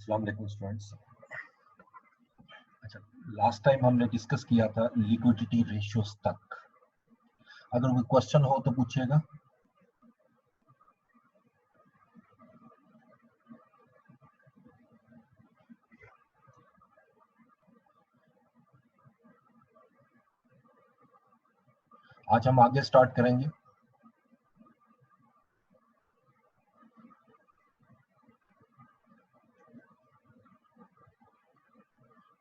अस्सलाम वालेकुम स्टूडेंट्स। अच्छा, लास्ट टाइम हमने डिस्कस किया था लिक्विडिटी रेशियोज तक। अगर कोई क्वेश्चन हो तो पूछिएगा। आज हम आगे स्टार्ट करेंगे।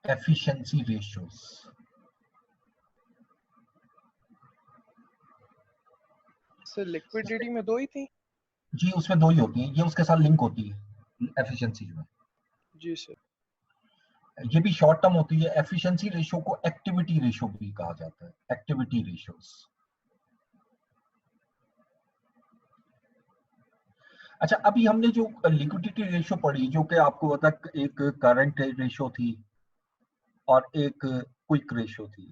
Efficiency ratios. सर लिक्विडिटी में दो ही थी जी, उसमें दो ही होती हैं, ये उसके साथ लिंक होती है एफिशिएंसी में। जी सर। ये भी शॉर्ट टर्म होती है। एफिशिएंसी रेशियो को एक्टिविटी रेशियो भी कहा जाता है। Activity ratios. अच्छा, अभी हमने जो लिक्विडिटी रेशियो पढ़ी, जो कि आपको पता एक करंट रेशियो थी और एक क्विक रेशियो थी।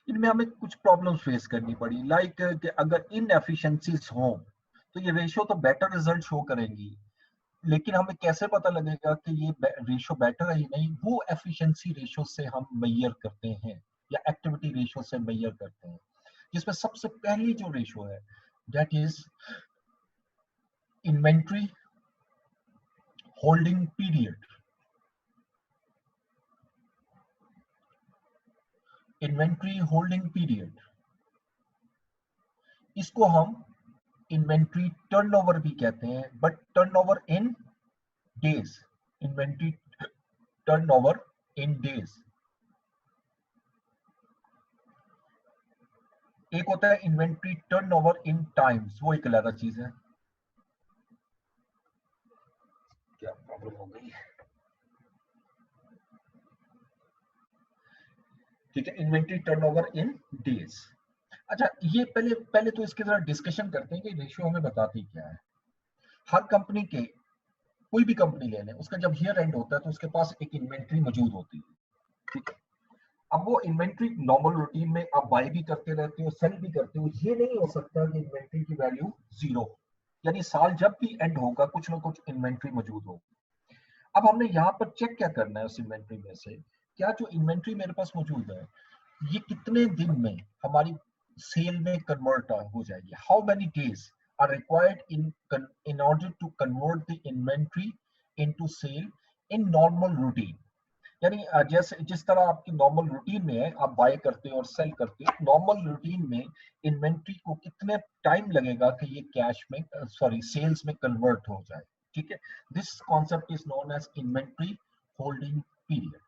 इनमें हमें कुछ प्रॉब्लम्स फेस करनी पड़ी, लाइक कि अगर इनएफिशिएंसीज हो तो ये रेशियो तो बेटर रिजल्ट शो करेंगी, लेकिन हमें कैसे पता लगेगा कि ये रेशियो बेटर है या नहीं? वो एफिशिएंसी रेशियो से हम मेजर करते हैं या एक्टिविटी रेशियो से मेजर करते हैं, जिसमें सबसे पहली जो रेशियो है that is inventory holding period. Inventory holding period, इसको हम इन्वेंट्री टर्नओवर भी कहते हैं, but turnover in days. Inventory turnover in days. एक होता है इन्वेंट्री टर्नओवर इन टाइम्स, वो एक अलग चीज है। क्या प्रॉब्लम हो गई? ठीक है, इन्वेंट्री टर्नओवर इन डेज। अच्छा, ये पहले पहले तो इसके जरा डिस्कशन करते हैं कि रेशियो हमें बताती क्या है। हर कंपनी के, कोई भी कंपनी ले लें, उसका जब ईयर एंड होता है तो उसके पास एक इन्वेंट्री मौजूद होती है। ठीक है, अब वो इन्वेंट्री नॉर्मल रूटीन में आप बाय भी करते रहते हो, सेल भी करते हो। ये नहीं हो सकता कि इन्वेंट्री की वैल्यू जीरो, यानी साल जब भी एंड होगा कुछ ना कुछ इन्वेंट्री मौजूद होगी। अब हमने यहाँ पर चेक क्या करना है उस इन्वेंट्री में से, क्या जो इन्वेंट्री मेरे पास मौजूद है ये कितने दिन में हमारी सेल में कन्वर्ट हो जाएगी। How many days are required in order to convert the inventory into sale in normal routine. यानी जैसे जिस तरह आपकी नॉर्मल रूटीन में है, आप बाय करते हो और सेल करते हो, नॉर्मल रूटीन में इन्वेंट्री को कितने टाइम लगेगा कि ये कैश में, सॉरी, सेल्स में कन्वर्ट हो जाए। ठीक है, this concept is known as inventory holding period.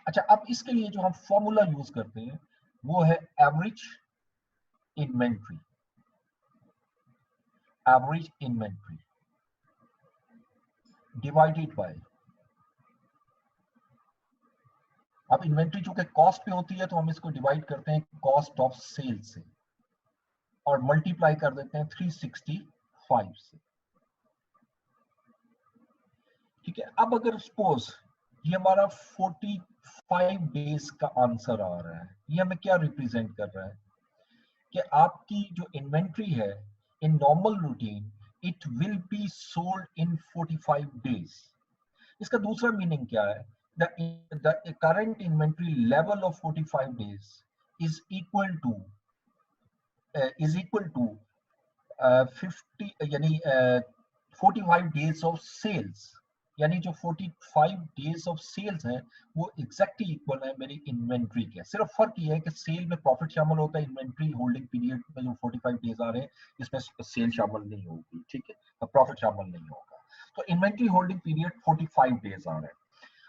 अच्छा, अब इसके लिए जो हम फॉर्मूला यूज करते हैं वो है average inventory. Average inventory divided by, अब इन्वेंट्री जो कि कॉस्ट पे होती है तो हम इसको डिवाइड करते हैं कॉस्ट ऑफ सेल से और मल्टीप्लाई कर देते हैं 365 से। ठीक है, अब अगर सपोज ये हमारा 45 डेज का आंसर आ रहा है, ये हमें क्या रिप्रेजेंट कर रहा है कि आपकी जो इन्वेंट्री है इन normal routine it will be sold in 45 days. इसका दूसरा मीनिंग क्या है? the current inventory level of 45 days is equal to 50, यानी 45 डेज ऑफ सेल्स, यानी जो 45 डेज ऑफ सेल्स हैं वो एग्जैक्टली इक्वल है मेरी इन्वेंट्री के। सिर्फ फर्क ये है कि सेल में प्रॉफिट शामिल होता है, इन्वेंट्री होल्डिंग पीरियड में जो 45 डेज आ रहे हैं इसमें सेल शामिल नहीं होगी। ठीक है, प्रॉफिट शामिल नहीं होगा, तो इन्वेंट्री होल्डिंग पीरियड 45 डेज आ रहे हैं।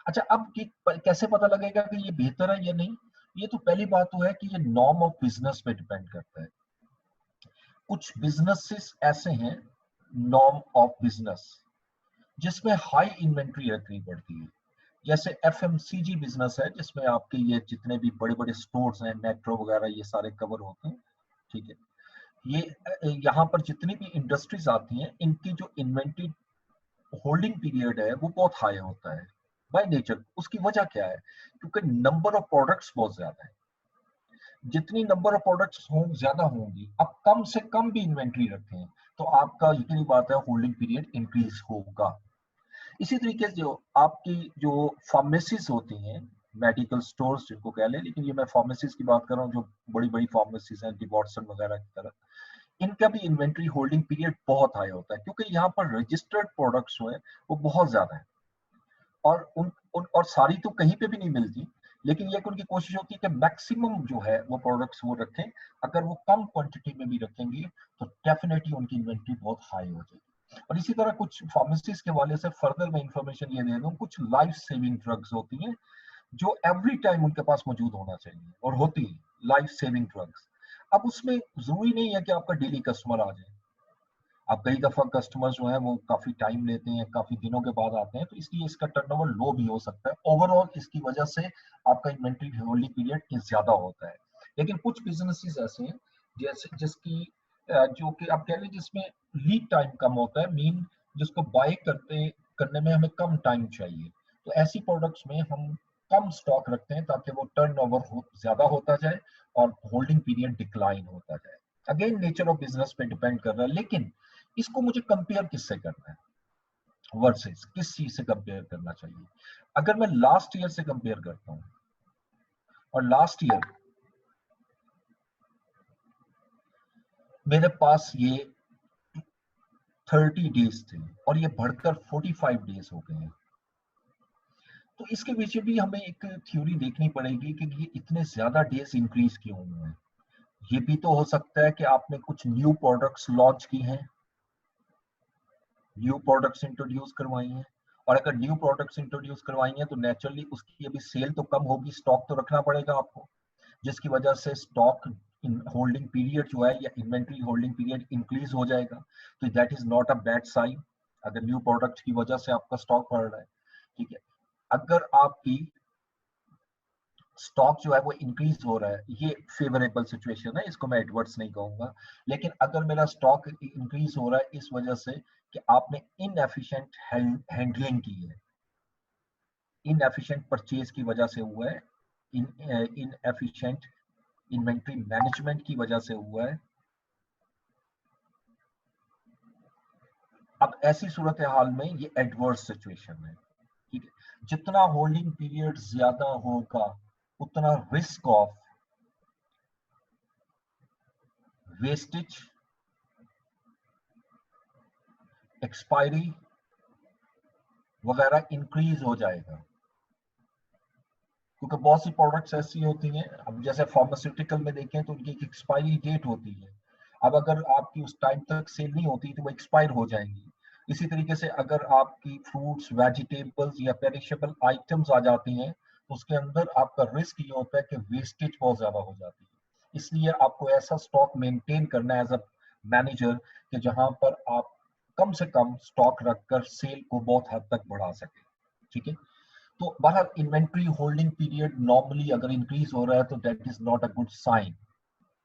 अच्छा, अब कैसे पता लगेगा कि ये बेहतर है या नहीं? ये तो पहली बात तो है कि ये नॉर्म ऑफ बिजनेस पे डिपेंड करता है। कुछ बिजनेसेस ऐसे हैं, नॉर्म ऑफ बिजनेस, जिसमें हाई इन्वेंट्री रखनी पड़ती है। जैसे एफएमसीजी बिजनेस है जिसमें आपके ये जितने भी बड़े बड़े स्टोर्स हैं, मेट्रो वगैरह, ये सारे कवर होते हैं। ठीक है, ये यहाँ पर जितनी भी इंडस्ट्रीज आती हैं इनकी जो इन्वेंट्री होल्डिंग पीरियड है वो बहुत हाई होता है बाय नेचर। उसकी वजह क्या है? क्योंकि नंबर ऑफ प्रोडक्ट्स बहुत ज्यादा है। जितनी नंबर ऑफ प्रोडक्ट्स ज्यादा होंगी, अब कम से कम भी इन्वेंट्री रखें तो आपका यकीनी बात है होल्डिंग पीरियड इंक्रीज होगा। इसी तरीके से जो आपकी जो फार्मेसीज होती हैं, मेडिकल स्टोर्स जिनको कह लें, लेकिन ये मैं फार्मेसीज की बात कर रहा हूँ जो बड़ी बड़ी फार्मेसीज हैं, डिवॉर्सन वगैरह की तरह, इनका भी इन्वेंट्री होल्डिंग पीरियड बहुत हाई होता है, क्योंकि यहाँ पर रजिस्टर्ड प्रोडक्ट्स जो है वो बहुत ज्यादा है, और और सारी तो कहीं पे भी नहीं मिलती, लेकिन ये उनकी कोशिश होती है कि मैक्सिमम जो है वो प्रोडक्ट्स वो रखें। अगर वो कम क्वांटिटी में भी रखेंगे तो डेफिनेटली उनकी इन्वेंट्री बहुत हाई हो जाएगी। और इसी तरह कुछ फार्मेसीज के वाले से फर्दर मैं इंफॉर्मेशन ये दे दूं, कुछ लाइफ सेविंग ड्रग्स होती हैं जो एवरी टाइम उनके पास मौजूद होना चाहिए, और होती है लाइफ सेविंग ड्रग्स। अब उसमें जरूरी नहीं है कि आपका डेली कस्टमर आ जाए, अब कई दफा कस्टमर जो है वो काफी टाइम लेते हैं, काफी दिनों के बाद आते हैं, तो इसलिए इसका टर्नओवर लो भी हो सकता है। ओवरऑल इसकी वजह से आपका इन्वेंट्री होल्डिंग पीरियड ज्यादा होता है। लेकिन कुछ बिजनेसेस ऐसे हैं जैसे जिसकी जो कि आप कह लीजिए जिसमें लीड टाइम कम होता है, मीन जिसको बाय करने में हमें कम टाइम चाहिए, तो ऐसी प्रोडक्ट्स में हम कम स्टॉक रखते हैं ताकि वो टर्नओवर ज्यादा होता जाए और होल्डिंग पीरियड डिक्लाइन होता जाए। अगेन नेचर ऑफ बिजनेस पे डिपेंड कर रहा है, लेकिन इसको मुझे कंपेयर किससे करना है, वर्सेस किस चीज से कंपेयर करना चाहिए। अगर मैं लास्ट ईयर से कंपेयर करता हूं, और लास्ट ईयर मेरे पास ये 30 डेज थे और ये बढ़कर 45 डेज हो गए हैं, तो इसके पीछे भी हमें एक थ्योरी देखनी पड़ेगी कि ये इतने ज्यादा डेज इंक्रीज क्यों हुए हैं। ये भी तो हो सकता है कि आपने कुछ न्यू प्रोडक्ट्स लॉन्च की हैं, न्यू प्रोडक्ट्स इंट्रोड्यूस करवाई हैं, और अगर न्यू प्रोडक्ट्स इंट्रोड्यूस करवाई हैं तो नेचुरली उसकी अभी सेल तो कम होगी, स्टॉक तो रखना पड़ेगा आपको, जिसकी वजह से स्टॉक होल्डिंग पीरियड जो है या इन्वेंट्री होल्डिंग पीरियड इंक्रीज हो जाएगा। तो that is not a bad sign अगर न्यू प्रोडक्ट की वजह से आपका स्टॉक बढ़ रहा है। ठीक है, अगर आपकी स्टॉक जो है वो इंक्रीज हो रहा है, ये फेवरेबल सिचुएशन है, इसको मैं एडवर्स नहीं कहूंगा। लेकिन अगर मेरा स्टॉक इंक्रीज हो रहा है इस वजह से कि आपने इनएफिशिएंट हैंडलिंग की है, इनएफिशिएंट परचेज की वजह से हुआ है, इनएफिशिएंट इन्वेंट्री मैनेजमेंट की वजह से हुआ है, अब ऐसी सूरत हाल में ये एडवर्स सिचुएशन है। ठीक है, जितना होल्डिंग पीरियड ज्यादा होगा उतना रिस्क ऑफ वेस्टेज, एक्सपायरी वगैरह इंक्रीज हो जाएगा, क्योंकि बहुत सी प्रोडक्ट्स ऐसी होती हैं, अब जैसे फार्मास्यूटिकल में देखें तो उनकी एक एक्सपायरी डेट होती है, अब अगर आपकी उस टाइम तक सेल नहीं होती तो वो एक्सपायर हो जाएंगी। इसी तरीके से अगर आपकी फ्रूट्स वेजिटेबल्स या पेरिशेबल आइटम्स आ जाती हैं तो उसके अंदर आपका रिस्क ये होता है कि वेस्टेज बहुत ज्यादा हो जाती है। इसलिए आपको ऐसा स्टॉक मेंटेन करना है एज अ मैनेजर कि जहां पर आप कम से कम स्टॉक रखकर सेल को बहुत हद तक बढ़ा सके। ठीक है, तो बहरहाल इन्वेंट्री होल्डिंग पीरियड नॉर्मली अगर इंक्रीज हो रहा है तो that is not a good sign.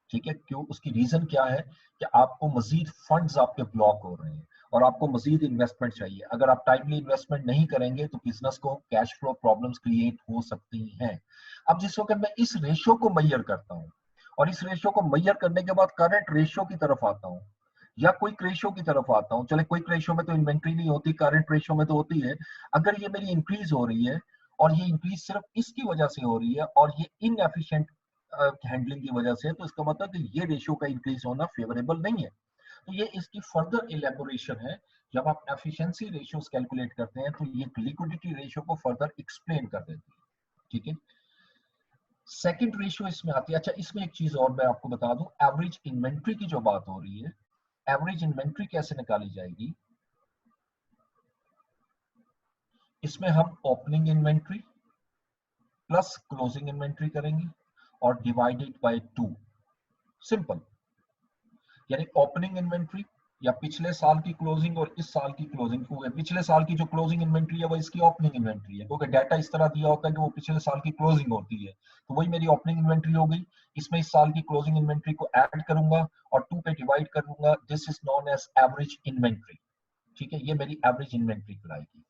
ठीक है, क्यों, उसकी रीजन क्या है कि आपको मजीद फंड्स आपके ब्लॉक हो रहे हैं और आपको मजीद इन्वेस्टमेंट चाहिए। अगर आप टाइमली इन्वेस्टमेंट नहीं करेंगे तो बिजनेस को कैश फ्लो प्रॉब्लम्स क्रिएट हो सकती हैं। अब जिस वक्त मैं इस रेशियो को मैयर करता हूँ और इस रेशियो को मैयर करने के बाद करंट रेशियो की तरफ आता हूँ या क्विक रेशियो की तरफ आता हूँ, चले क्विक रेशियो में तो इन्वेंट्री नहीं होती, करंट रेशियो में तो होती है, अगर ये मेरी इंक्रीज हो रही है और ये इंक्रीज सिर्फ इसकी वजह से हो रही है और ये इनएफिशिएंट हैंडलिंग की वजह से, तो इसका मतलब कि ये रेशियो का इंक्रीज होना फेवरेबल नहीं है। तो ये इसकी फर्दर इलेबोरेशन है, जब आप एफिशिएंसी रेशियोज कैलकुलेट करते हैं तो ये लिक्विडिटी रेशियो को फर्दर एक्सप्लेन कर देती है। ठीक है, सेकंड रेशियो इसमें आती है। अच्छा, इसमें एक चीज और मैं आपको बता दूं, एवरेज इन्वेंट्री की जो बात हो रही है, एवरेज इन्वेंट्री कैसे निकाली जाएगी, इसमें हम opening inventory plus closing inventory करेंगे और डिवाइडेड बाय 2, सिंपल। यानी ओपनिंग इन्वेंट्री या पिछले साल की क्लोजिंग और इस साल की क्लोजिंग, पिछले साल की जो क्लोजिंग इन्वेंट्री है वो इसकी ओपनिंग इन्वेंट्री है, क्योंकि डाटा इस तरह दिया होता है कि वो पिछले साल की क्लोजिंग होती है, तो वही मेरी ओपनिंग इन्वेंट्री हो गई। इसमें इस साल की क्लोजिंग इन्वेंट्री को ऐड करूंगा और 2 पे डिवाइड करूंगा, this is known as average inventory. ठीक है, ये मेरी एवरेज इन्वेंट्री कराएगी।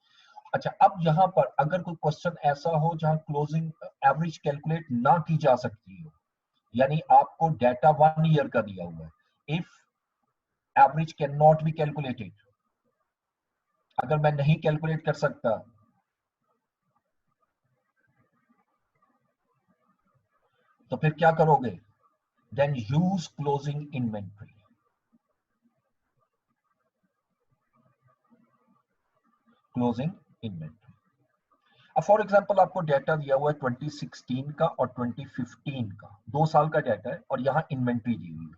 अच्छा, अब यहाँ पर अगर कोई क्वेश्चन ऐसा हो जहां क्लोजिंग एवरेज कैलकुलेट ना की जा सकती हो, यानी आपको डाटा 1 ईयर का दिया हुआ है, if average cannot be calculated, अगर मैं नहीं कैलकुलेट कर सकता तो फिर क्या करोगे? Then use closing inventory. Closing inventory. अब फॉर एग्जांपल आपको डाटा दिया हुआ है 2016 का और 2015 का, 2 साल का डाटा है और यहाँ इन्वेंट्री दी हुई है।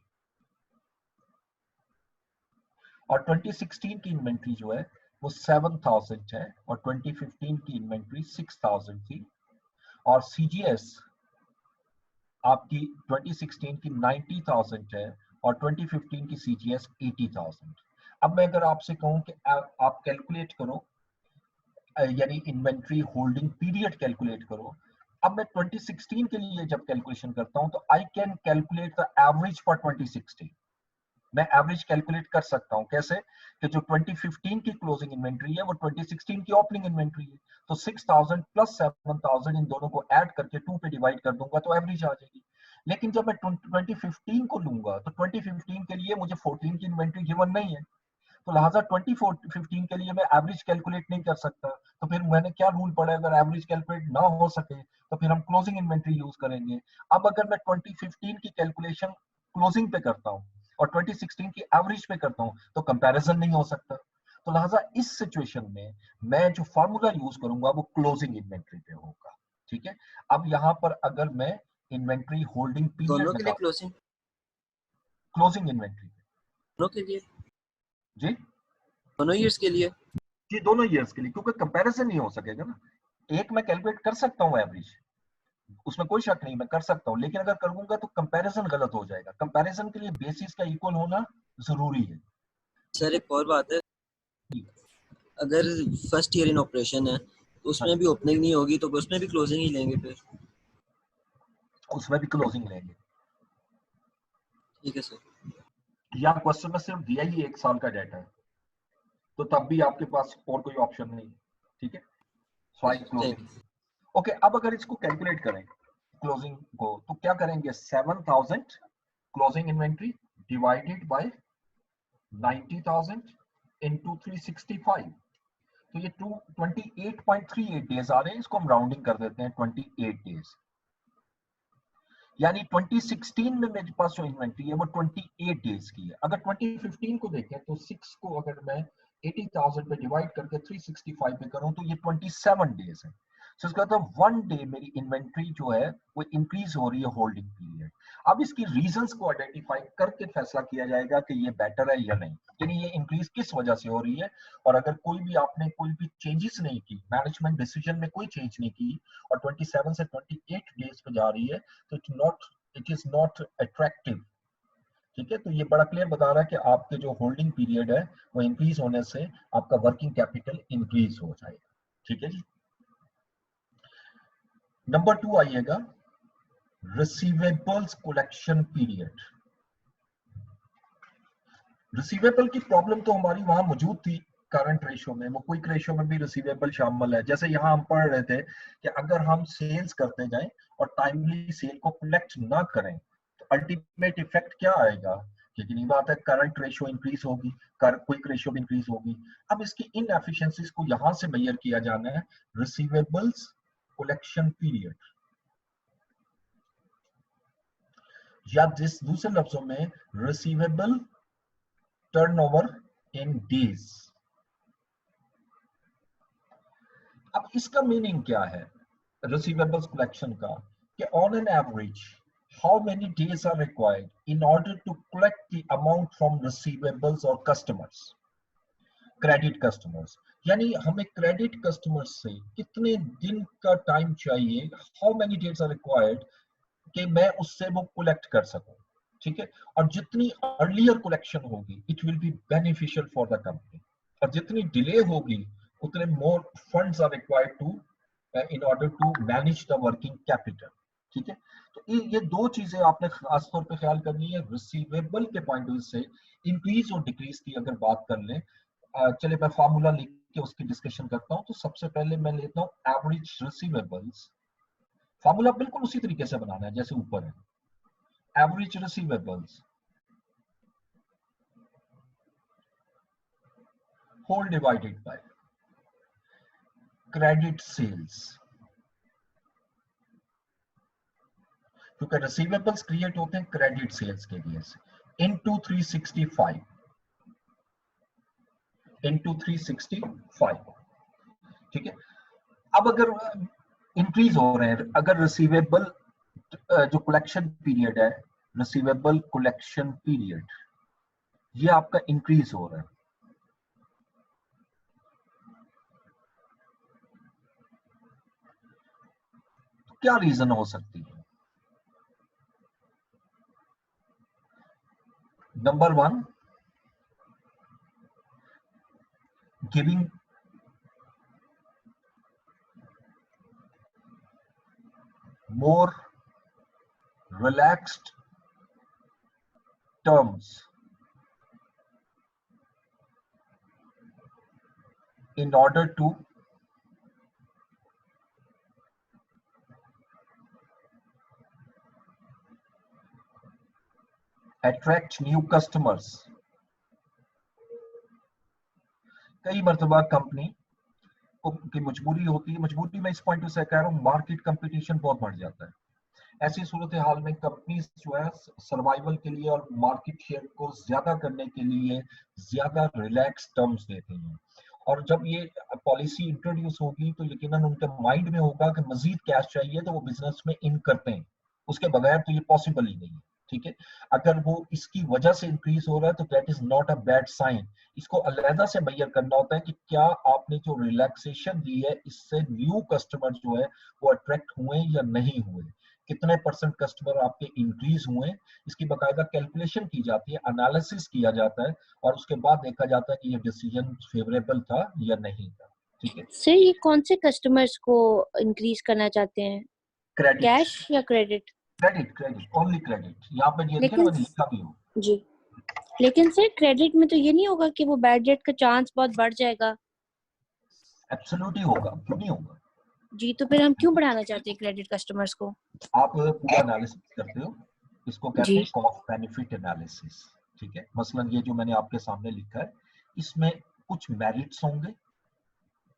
और 2016 की इन्वेंट्री जो है वो 7000 है और 2015 की इन्वेंट्री 6000 थी। और सीजीएस आपकी 2016 की 90,000 है और 2015 की सीजीएस 80,000। अब मैं अगर आपसे कहूं कि आप कैलकुलेट करो, यानी इन्वेंट्री होल्डिंग पीरियड कैलकुलेट करो। अब मैं 2016 के लिए जब कैलकुलेशन करता हूं तो I can calculate the average for 2016। मैं एवरेज कैलकुलेट कर सकता हूं कैसे? कि जो 2015 की क्लोजिंग इन्वेंट्री है वो 2016 की ओपनिंग इन्वेंट्री है, तो 6000 प्लस 7000 इन दोनों को ऐड करके 2 पे डिवाइड कर दूंगा तो एवरेज आ जाएगी। लेकिन जब मैं 2015 को लूंगा तो 2015 के लिए मुझे 14 की इन्वेंट्री गिवन नहीं है, तो लिहाजा 2015 के लिए मैं एवरेज कैलकुलेट नहीं कर सकता। तो फिर मैंने क्या रूल पढ़ा, अगर एवरेज कैलकुलेट ना हो सके तो फिर हम क्लोजिंग इन्वेंट्री यूज करेंगे। अब अगर मैं 2015 की कैलकुलेशन क्लोजिंग पे करता हूँ और 2016 की एवरेज पे करता हूँ तो कंपैरिजन नहीं हो सकता। तो लिहाजा इस सिचुएशन में मैं जो फार्मूला यूज करूंगा वो क्लोजिंग इन्वेंट्री पे होगा। ठीक है। अब यहाँ पर अगर मैं इन्वेंट्री होल्डिंग पीरियड दोनों के लिए बता, क्लोजिंग, क्लोजिंग इन्वेंट्री दोनों के लिए, जी दोनों ईयर्स के लिए। जी दोनों ईयर्स के लिए, क्योंकि कंपैरिजन नहीं हो सकेगा ना। एक मैं कैलकुलेट कर सकता हूँ एवरेज, उसमें कोई शक नहीं, मैं कर सकता हूँ, लेकिन अगर करूंगा तो कंपैरिजन गलत हो जाएगा। कंपैरिजन के लिए बेसिस का इक्वल होना जरूरी है। सर ठीक है एक और बात है, जी। अगर फर्स्ट ईयर इन ऑपरेशन है तो हाँ उसमें भी ओपनिंग नहीं होगी तो उसमें भी क्लोजिंग ही लेंगे फिर। उसमें भी क्लोजिंग लेंगे। ठीक है सर। या क्वेश्चन में सिर्फ दिया ही 1 साल का डाटा है तो तब भी आपके पास और कोई ऑप्शन नहीं। ठीक है, so I thank closing. You. Okay, अब अगर इसको कैलकुलेट करें क्लोजिंग को तो क्या करेंगे? 7000 closing inventory divided by 90,000 into 365, तो ये 28.38 डेज आ रहे हैं। इसको हम राउंडिंग कर देते हैं 28 डेज। यानी 2016 में मेरे पास जो इन्वेंट्री है वो 28 डेज की है। अगर 2015 को देखें तो 6 को अगर मैं 80,000 पे डिवाइड करके 365 पे करूं तो ये 27 डेज है। तो इसका मतलब 1 डे मेरी इन्वेंट्री जो है वो इंक्रीज हो रही है होल्डिंग पीरियड। अब इसकी रीजंस को आइडेंटिफाई करके फैसला किया जाएगा कि ये बेटर है या नहीं, यानी ये इंक्रीज किस वजह से हो रही है। और अगर कोई भी आपने कोई भी चेंजेस नहीं की, मैनेजमेंट डिसीजन में कोई चेंज नहीं की और 27 से 28 डेज पे जा रही है तो इट इज नॉट अट्रैक्टिव। ठीक है, तो ये बड़ा क्लियर बता रहा है कि आपके जो होल्डिंग पीरियड है वो इंक्रीज होने से आपका वर्किंग कैपिटल इंक्रीज हो जाएगा। ठीक है जी। नंबर 2 आइएगा, रिसीवेबल्स कलेक्शन पीरियड। रिसीवेबल की प्रॉब्लम तो हमारी वहां मौजूद थी करंट रेशो में, वो क्विक रेशो में भी रिसीवेबल शामिल है। जैसे यहाँ हम पढ़ रहे थे कि अगर हम सेल्स करते जाएं और टाइमली सेल को कलेक्ट ना करें तो अल्टीमेट इफेक्ट क्या आएगा? लेकिन ये बात है, करंट रेशो इंक्रीज होगी, क्विक रेशो भी इंक्रीज होगी। अब इसकी इनएफिशिएंसीज को यहां से मेजर किया जाना है रिसीवेबल्स कलेक्शन पीरियड, या जिस दूसरे लफ्जों में रिसीवेबल टर्नओवर इन डेज। अब इसका मीनिंग क्या है रिसीवेबल्स कलेक्शन का? कि on an average how many days are required in order to collect the amount from receivables और कस्टमर्स, क्रेडिट कस्टमर्स। यानी हमें क्रेडिट कस्टमर्स से कितने दिन का टाइम चाहिए, how many days are required कि मैं उससे वो कलेक्ट कर सकूं। ठीक है, और जितनी अर्लियर कलेक्शन होगी it will be beneficial for the company, और जितनी डिले होगी उतने more funds are required to in order to manage the working capital. ठीक है, तो ये दो चीजें आपने खास तौर पे ख्याल करनी है रिसीवेबल के पॉइंट ऑफ व्यू से। इंक्रीज और डिक्रीज की अगर बात कर लें, चलिए मैं फार्मूला लिख के उसकी डिस्कशन करता हूं। तो सबसे पहले मैं लेता हूं एवरेज रिसीवेबल्स। फार्मूला बिल्कुल उसी तरीके से बनाना है जैसे ऊपर है, average receivables whole divided by credit sales, क्योंकि रिसीवेबल्स क्रिएट होते हैं क्रेडिट सेल्स के लिए से इनटू 365 इनटू 365, ठीक है। अब अगर इंक्रीज हो रहे हैं, अगर रिसीवेबल जो कलेक्शन पीरियड है, रिसीवेबल कलेक्शन पीरियड ये आपका इंक्रीज हो रहा है, तो क्या रीजन हो सकती है? Number 1, giving more relaxed terms in order to attract new customers। कई मर्तबा कंपनी की मजबूरी होती है, मजबूरी में इस पॉइंट से कह रहा हूँ, मार्केट कंपटीशन बहुत बढ़ जाता है। ऐसी सूरत हाल में कंपनी जो है सर्वाइवल के लिए और मार्केट शेयर को ज्यादा करने के लिए ज्यादा रिलैक्स टर्म्स देते हैं। और जब ये पॉलिसी इंट्रोड्यूस होगी तो यकीनन उनके माइंड में होगा कि मजीद कैश चाहिए तो वो बिजनेस में इन करते हैं, उसके बगैर तो ये पॉसिबल ही नहीं है, ठीक है। अगर वो इसकी वजह से इंक्रीज हो रहा है तो that is not a bad sign. इसको अलहदा से मैयर करना होता है कि क्या आपने जो रिलैक्सेशन दी है इससे न्यू कस्टमर जो है वो अट्रैक्ट हुए या नहीं हुए, कितने परसेंट कस्टमर आपके इंक्रीज हुए, इसकी बाकायदा कैलकुलेशन की जाती है, एनालिसिस किया जाता है और उसके बाद देखा जाता है कि ये डिसीजन फेवरेबल था या नहीं था, ठीक है। सर ये कौन से कस्टमर्स को इंक्रीज करना चाहते हैं, क्रेडिट, कैश या credit? Credit, credit, only credit. यहाँ पे ये लेकिन मैंने लिखा भी हो जी, लेकिन सर क्रेडिट में तो ये नहीं होगा कि वो बैड डेट का चांस बहुत बढ़ जाएगा? एब्सोल्युटली होगा, क्यों नहीं होगा जी, तो फिर हम क्यों बढ़ाना चाहते हैं क्रेडिट कस्टमर्स को? आप पूरा एनालिसिस करते हो, इसको कहते जी हैं कॉस्ट बेनिफिट एनालिसिस, ठीक है। मसलन ये जो मैंने आपके सामने लिखा है इसमें कुछ मेरिट्स होंगे,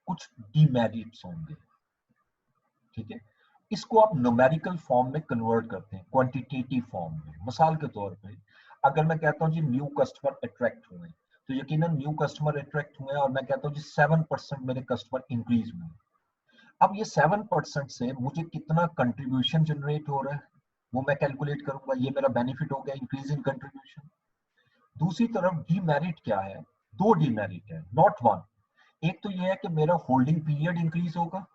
कुछ डीमेरिट्स होंगे, ठीक है। इसको आप न्यूमेरिकल फॉर्म में कन्वर्ट करते हैं, क्वांटिटेटिव फॉर्म में। मिसाल के तौर पे अगर मैं कहता हूँ जी न्यू कस्टमर अट्रैक्ट हुए, तो यकीनन न्यू कस्टमर अट्रैक्ट हुए और मैं कहता हूँ जी 7% मेरे कस्टमर इंक्रीज हुए। अब ये 7% से मुझे कितना कंट्रीब्यूशन जनरेट हो रहा है वो मैं कैलकुलेट करूंगा, ये मेरा बेनिफिट हो गया, इंक्रीज इन कंट्रीब्यूशन। दूसरी तरफ डीमेरिट क्या है? दो डीमेरिट है, नॉट वन। एक तो ये है कि मेरा होल्डिंग पीरियड इंक्रीज होगा,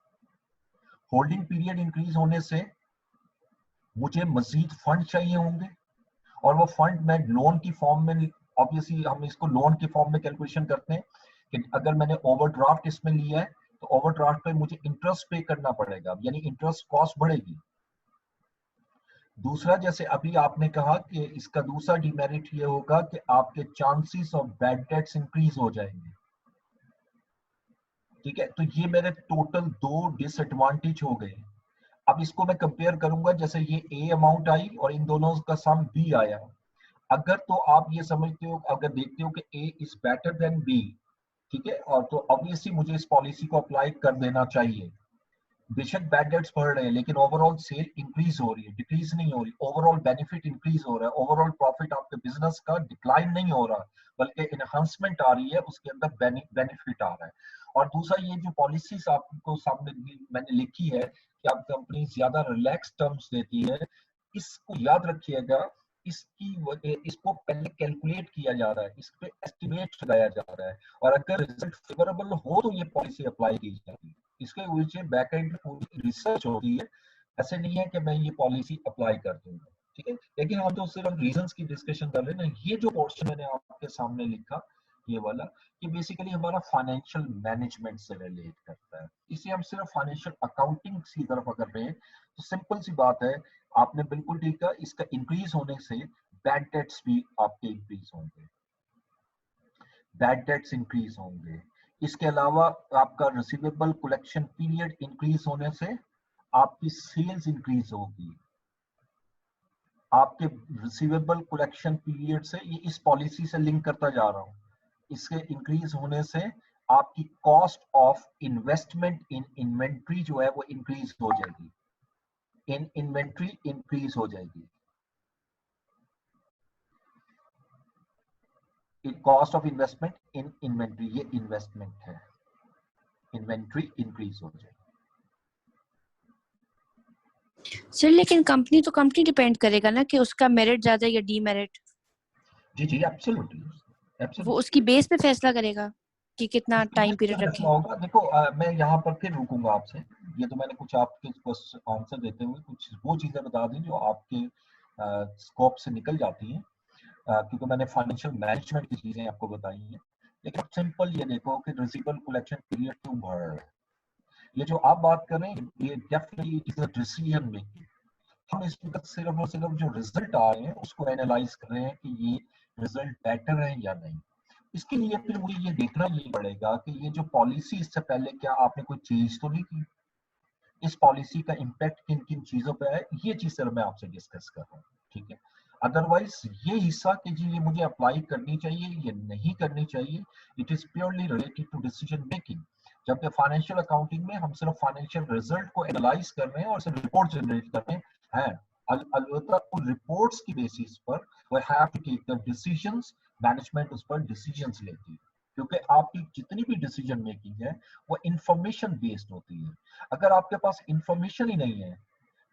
होल्डिंग पीरियड इंक्रीज होने से मुझे मजीद फंड चाहिए होंगे और वो फंड मैं लोन की फॉर्म में, ऑब्वियसली हम इसको लोन की फॉर्म में कैलकुलेशन करते हैं कि अगर मैंने ओवरड्राफ्ट इसमें लिया है तो ओवरड्राफ्ट पे मुझे इंटरेस्ट पे करना पड़ेगा, यानी इंटरेस्ट कॉस्ट बढ़ेगी। दूसरा, जैसे अभी आपने कहा कि इसका दूसरा डिमेरिट ये होगा कि आपके chances of bad debts increase हो जाएंगे, ठीक है। तो ये मेरे टोटल दो डिसएडवांटेज हो गए। अब इसको मैं कंपेयर करूंगा, जैसे ये ए अमाउंट आई और इन दोनों का सम बी आया। अगर तो आप ये समझते हो, अगर देखते हो कि ए इज बेटर देन बी, ठीक है, और तो ऑब्वियसली मुझे इस पॉलिसी को अप्लाई कर देना चाहिए। बेशक बैड डेट्स बढ़ रहे हैं लेकिन ओवरऑल सेल इंक्रीज हो रही है, डिक्रीज नहीं हो रही। ओवरऑल बेनिफिट इंक्रीज हो रहा है, ओवरऑल प्रॉफिट आपके बिजनेस का डिक्लाइन नहीं हो रहा बल्कि इनहांसमेंट आ रही है, उसके अंदर बेनिफिट आ रहा है। और दूसरा, ये जो पॉलिसीज आपको सामने मैंने लिखी है कि आप कंपनी ज्यादा रिलैक्स टर्म्स देती है, इसको याद रखिएगा, इसको पहले कैलकुलेट किया जा रहा है, इस पे एस्टिमेट लगाया जा रहा है और अगर रिजल्ट फेवरेबल हो तो ये पॉलिसी अप्लाई की जाती है। इसके पीछे बैक एंड में पूरी रिसर्च होती है, ऐसे नहीं है कि मैं ये पॉलिसी अप्लाई कर दूंगा, ठीक है। लेकिन हम तो सिर्फ रीजंस की डिस्कशन कर रहे हैं ना। ये जो पोर्शन मैंने आपके सामने लिखा, ये वाला, ये बेसिकली हमारा फाइनेंशियल मैनेजमेंट से रिलेट करता है। इसे हम सिर्फ फाइनेंशियल अकाउंटिंग की तरफ अगर रहे तो सिंपल सी बात है, आपने बिल्कुल ठीक कहा, इसका इंक्रीज होने से बैड डेट्स भी आपके इंक्रीज होंगे, बैड डेट्स इंक्रीज होंगे। इसके अलावा आपका रिसीवेबल कलेक्शन पीरियड इंक्रीज होने से आपकी सेल्स इंक्रीज होगी। आपके रिसीवेबल कलेक्शन पीरियड से, ये इस पॉलिसी से लिंक करता जा रहा हूं, इसके इंक्रीज होने से आपकी cost of investment in inventory जो है वो इंक्रीज हो जाएगी, इन इन्वेंट्री इंक्रीज हो जाएगी, cost of investment in inventory, ये इन्वेस्टमेंट है, इन्वेंट्री इंक्रीज हो जाएगी। सर लेकिन कंपनी तो कंपनी डिपेंड करेगा ना कि उसका मेरिट ज्यादा या डीमेरिट, जी जी एब्सोल्युटली वो एब्सोल्युटली। उसकी बेस पे फैसला करेगा कि कितना टाइम पीरियड रखें। होगा देखो, मैं यहाँ पर फिर रुकूंगा आपसे, ये तो मैंने कुछ आपके आंसर देते हुए कुछ वो चीजें बता दी जो आपके स्कोप से निकल जाती हैं, क्योंकि मैंने फाइनेंशियल मैनेजमेंट की चीजें आपको बताई हैं। लेकिन सिंपल ये देखो कि रिसीवेबल कलेक्शन पीरियड क्यों बढ़ रहा है, ये जो आप बात कर रहे हैं ये definitely is a decision making. हम इस वक्त सिर्फ और सिर्फ जो रिजल्ट आ रहे हैं उसको एनालाइज कर रहे हैं कि ये रिजल्ट बेटर है या नहीं। इसके लिए फिर मुझे ये देखना ये पड़ेगा कि ये जो पॉलिसी इससे पहले क्या आपने कोई चेंज तो नहीं की, इस पॉलिसी का इम्पैक्ट किन किन चीजों पे है, ये चीज सर मैं आपसे डिस्कस कर रहा हूँ, ठीक है। अदरवाइज ये हिस्सा कि जी ये मुझे अप्लाई करनी चाहिए ये नहीं करनी चाहिए, it is purely related to decision making. जबकि फाइनेंशियल अकाउंटिंग में हम सिर्फ फाइनेंशियल रिजल्ट को एनालाइज कर रहे हैं और सिर्फ रिपोर्ट जनरेट कर रहे हैं। अलबत्ता उन रिपोर्ट्स की बेसिस पर we have to take the decisions, management उस पर डिसीजंस लेती है, क्योंकि आपकी जितनी भी डिसीजन मेकिंग है वो इंफॉर्मेशन बेस्ड होती है। अगर आपके पास इंफॉर्मेशन ही नहीं है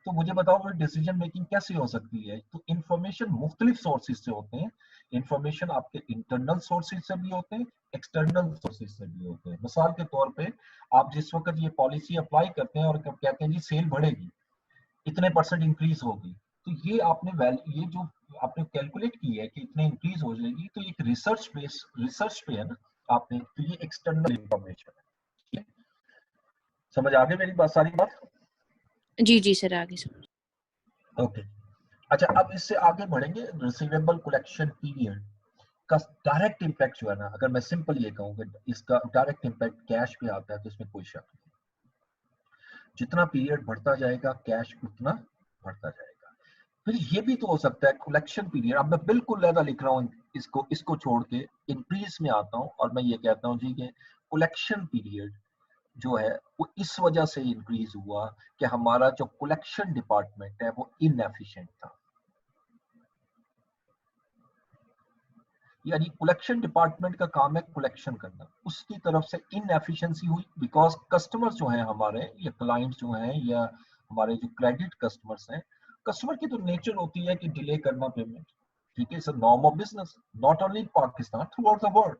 तो मुझे बताओ फिर डिसीजन मेकिंग कैसे हो सकती है। तो इंफॉर्मेशन मुख्तलिफ सोर्सेज से होते हैं, इंफॉर्मेशन आपके इंटरनल सोर्सेज से भी होते हैं, एक्सटर्नल सोर्सेज से भी होते हैं। मिसाल के तौर पे आप जिस वक्त ये पॉलिसी अप्लाई करते हैं और कहते हैं जी सेल बढ़ेगी, इतने परसेंट इंक्रीज होगी, तो ये आपने ये जो आपने कैलकुलेट की है कि इतने इंक्रीज हो जाएगी, तो एक रिसर्च पे है ना आपने, तो ये एक्सटर्नल इंफॉर्मेशन है। समझ आ गई मेरी बात, सारी बात? जी जी सर आगे सर। ओके अच्छा, अब इससे आगे बढ़ेंगे। रिसीवेबल कलेक्शन पीरियड का डायरेक्ट इम्पैक्ट जो है ना, अगर मैं सिंपल ये कहूँ कि इसका डायरेक्ट इम्पैक्ट कैश पे आता है तो इसमें कोई शक नहीं। जितना पीरियड बढ़ता जाएगा कैश उतना बढ़ता जाएगा। फिर ये भी तो हो सकता है कलेक्शन पीरियड, अब मैं बिल्कुल लहदा लिख रहा हूँ इसको इसको छोड़ के इंक्रीज में आता हूँ और मैं ये कहता हूँ जी कि कलेक्शन पीरियड जो है वो इस वजह से इंक्रीज हुआ कि हमारा जो कलेक्शन डिपार्टमेंट है वो इनएफिशिएंट था। यानी कलेक्शन डिपार्टमेंट का काम है कलेक्शन करना, उसकी तरफ से इनएफिशिएंसी हुई बिकॉज कस्टमर्स जो हैं हमारे या क्लाइंट्स जो हैं या हमारे जो क्रेडिट कस्टमर्स हैं, कस्टमर की तो नेचर होती है कि डिले करना पेमेंट, ठीक है, it's a norm of business not only in Pakistan through out the world,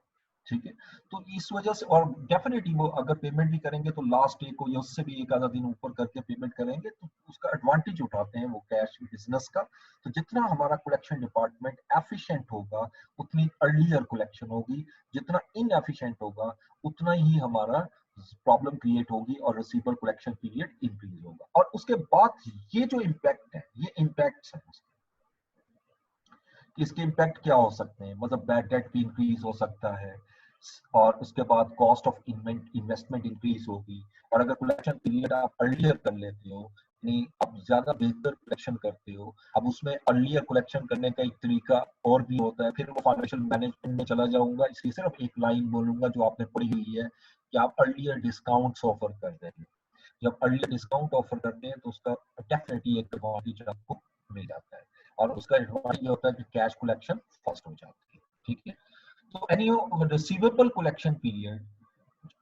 ठीक है। तो इस वजह से और डेफिनेटली वो अगर पेमेंट भी करेंगे तो लास्ट डे को या उससे भी एक आधा दिन ऊपर करके पेमेंट करेंगे, तो उसका एडवांटेज उठाते हैं वो कैश बिजनेस का। तो जितना हमारा कलेक्शन डिपार्टमेंट एफिशिएंट होगा उतनी अर्लियर कलेक्शन होगी, जितना इनएफिशिएंट होगा उतना ही हमारा प्रॉब्लम क्रिएट होगी और रिसीवेबल कलेक्शन पीरियड इंक्रीज होगा। और उसके बाद ये जो इम्पैक्ट है ये इम्पैक्ट है, इसके इम्पैक्ट क्या हो सकते हैं, मतलब बैड डेट भी इंक्रीज हो सकता है और उसके बाद कॉस्ट ऑफ इन्वेस्टमेंट इंक्रीज होगी। और अगर कलेक्शन पीरियड आप अर्लियर कर लेते हो यानी आप ज्यादा बेहतर कलेक्शन करते हो, अब उसमें अर्लियर कलेक्शन करने का एक तरीका और भी होता है, फिर वो फाइनेंशियल मैनेजमेंट में चला जाऊंगा, इसलिए सिर्फ एक लाइन बोलूंगा जो आपने पढ़ी हुई है कि आप अर्लियर डिस्काउंट्स ऑफर कर देंगे। जब अर्ली डिस्काउंट ऑफर करते हैं तो उसका डेफिनेटली एक एडवांटेज आपको मिल जाता है और उसका एडवांटेज ये होता है कि कैश कलेक्शन फास्ट हो जाती है, ठीक है। तो एनी रिसीवेबल कलेक्शन पीरियड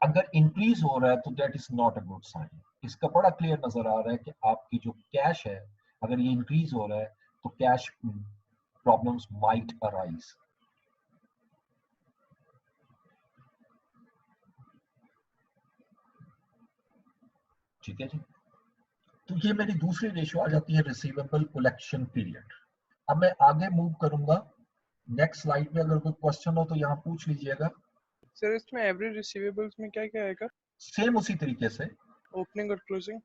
अगर इंक्रीज हो रहा है तो that is not a good sign. इसका बड़ा क्लियर नजर आ रहा है कि आपकी जो कैश है अगर ये इंक्रीज हो रहा है तो कैश प्रॉब्लम्स माइट अराइज। ठीक है जी, तो ये मेरी दूसरी रेशियो आ जाती है रिसीवेबल कलेक्शन पीरियड। अब मैं आगे मूव करूंगा, नेक्स्ट स्लाइड में अगर कोई क्वेश्चन हो तो यहाँ पूछ लीजिएगा। सर इसमें एवरेज रिसीवेबल्स में क्या क्या आएगा? सेम उसी तरीके से ओपनिंग और closing.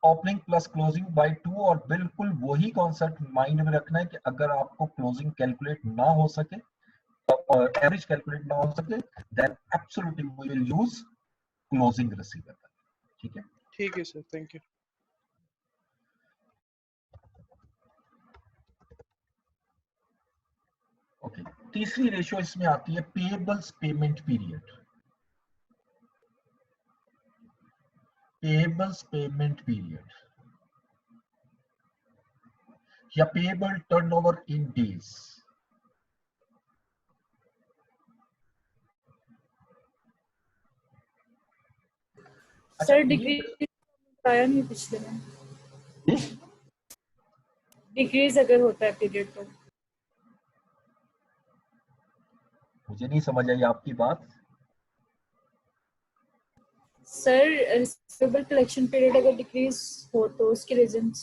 Opening plus closing by 2 और बिल्कुल वही कॉन्सेप्ट माइंड में रखना है कि अगर आपको क्लोजिंग कैलकुलेट ना हो सके और एवरेज कैलकुलेट ना हो सके then absolutely we will use closing receivable, ठीक है। ठीक है सर, थैंक यू। ओके तीसरी रेशियो इसमें आती है payables payment period. Payables payment period या payable turnover in days. Sir decrease आया नहीं पिछले में, डिक्रीज अगर होता है पीरियड तो। मुझे नहीं समझ आई आपकी बात। सर रिसीवेबल कलेक्शन पीरियड अगर डिक्रीज हो तो उसके रीजंस।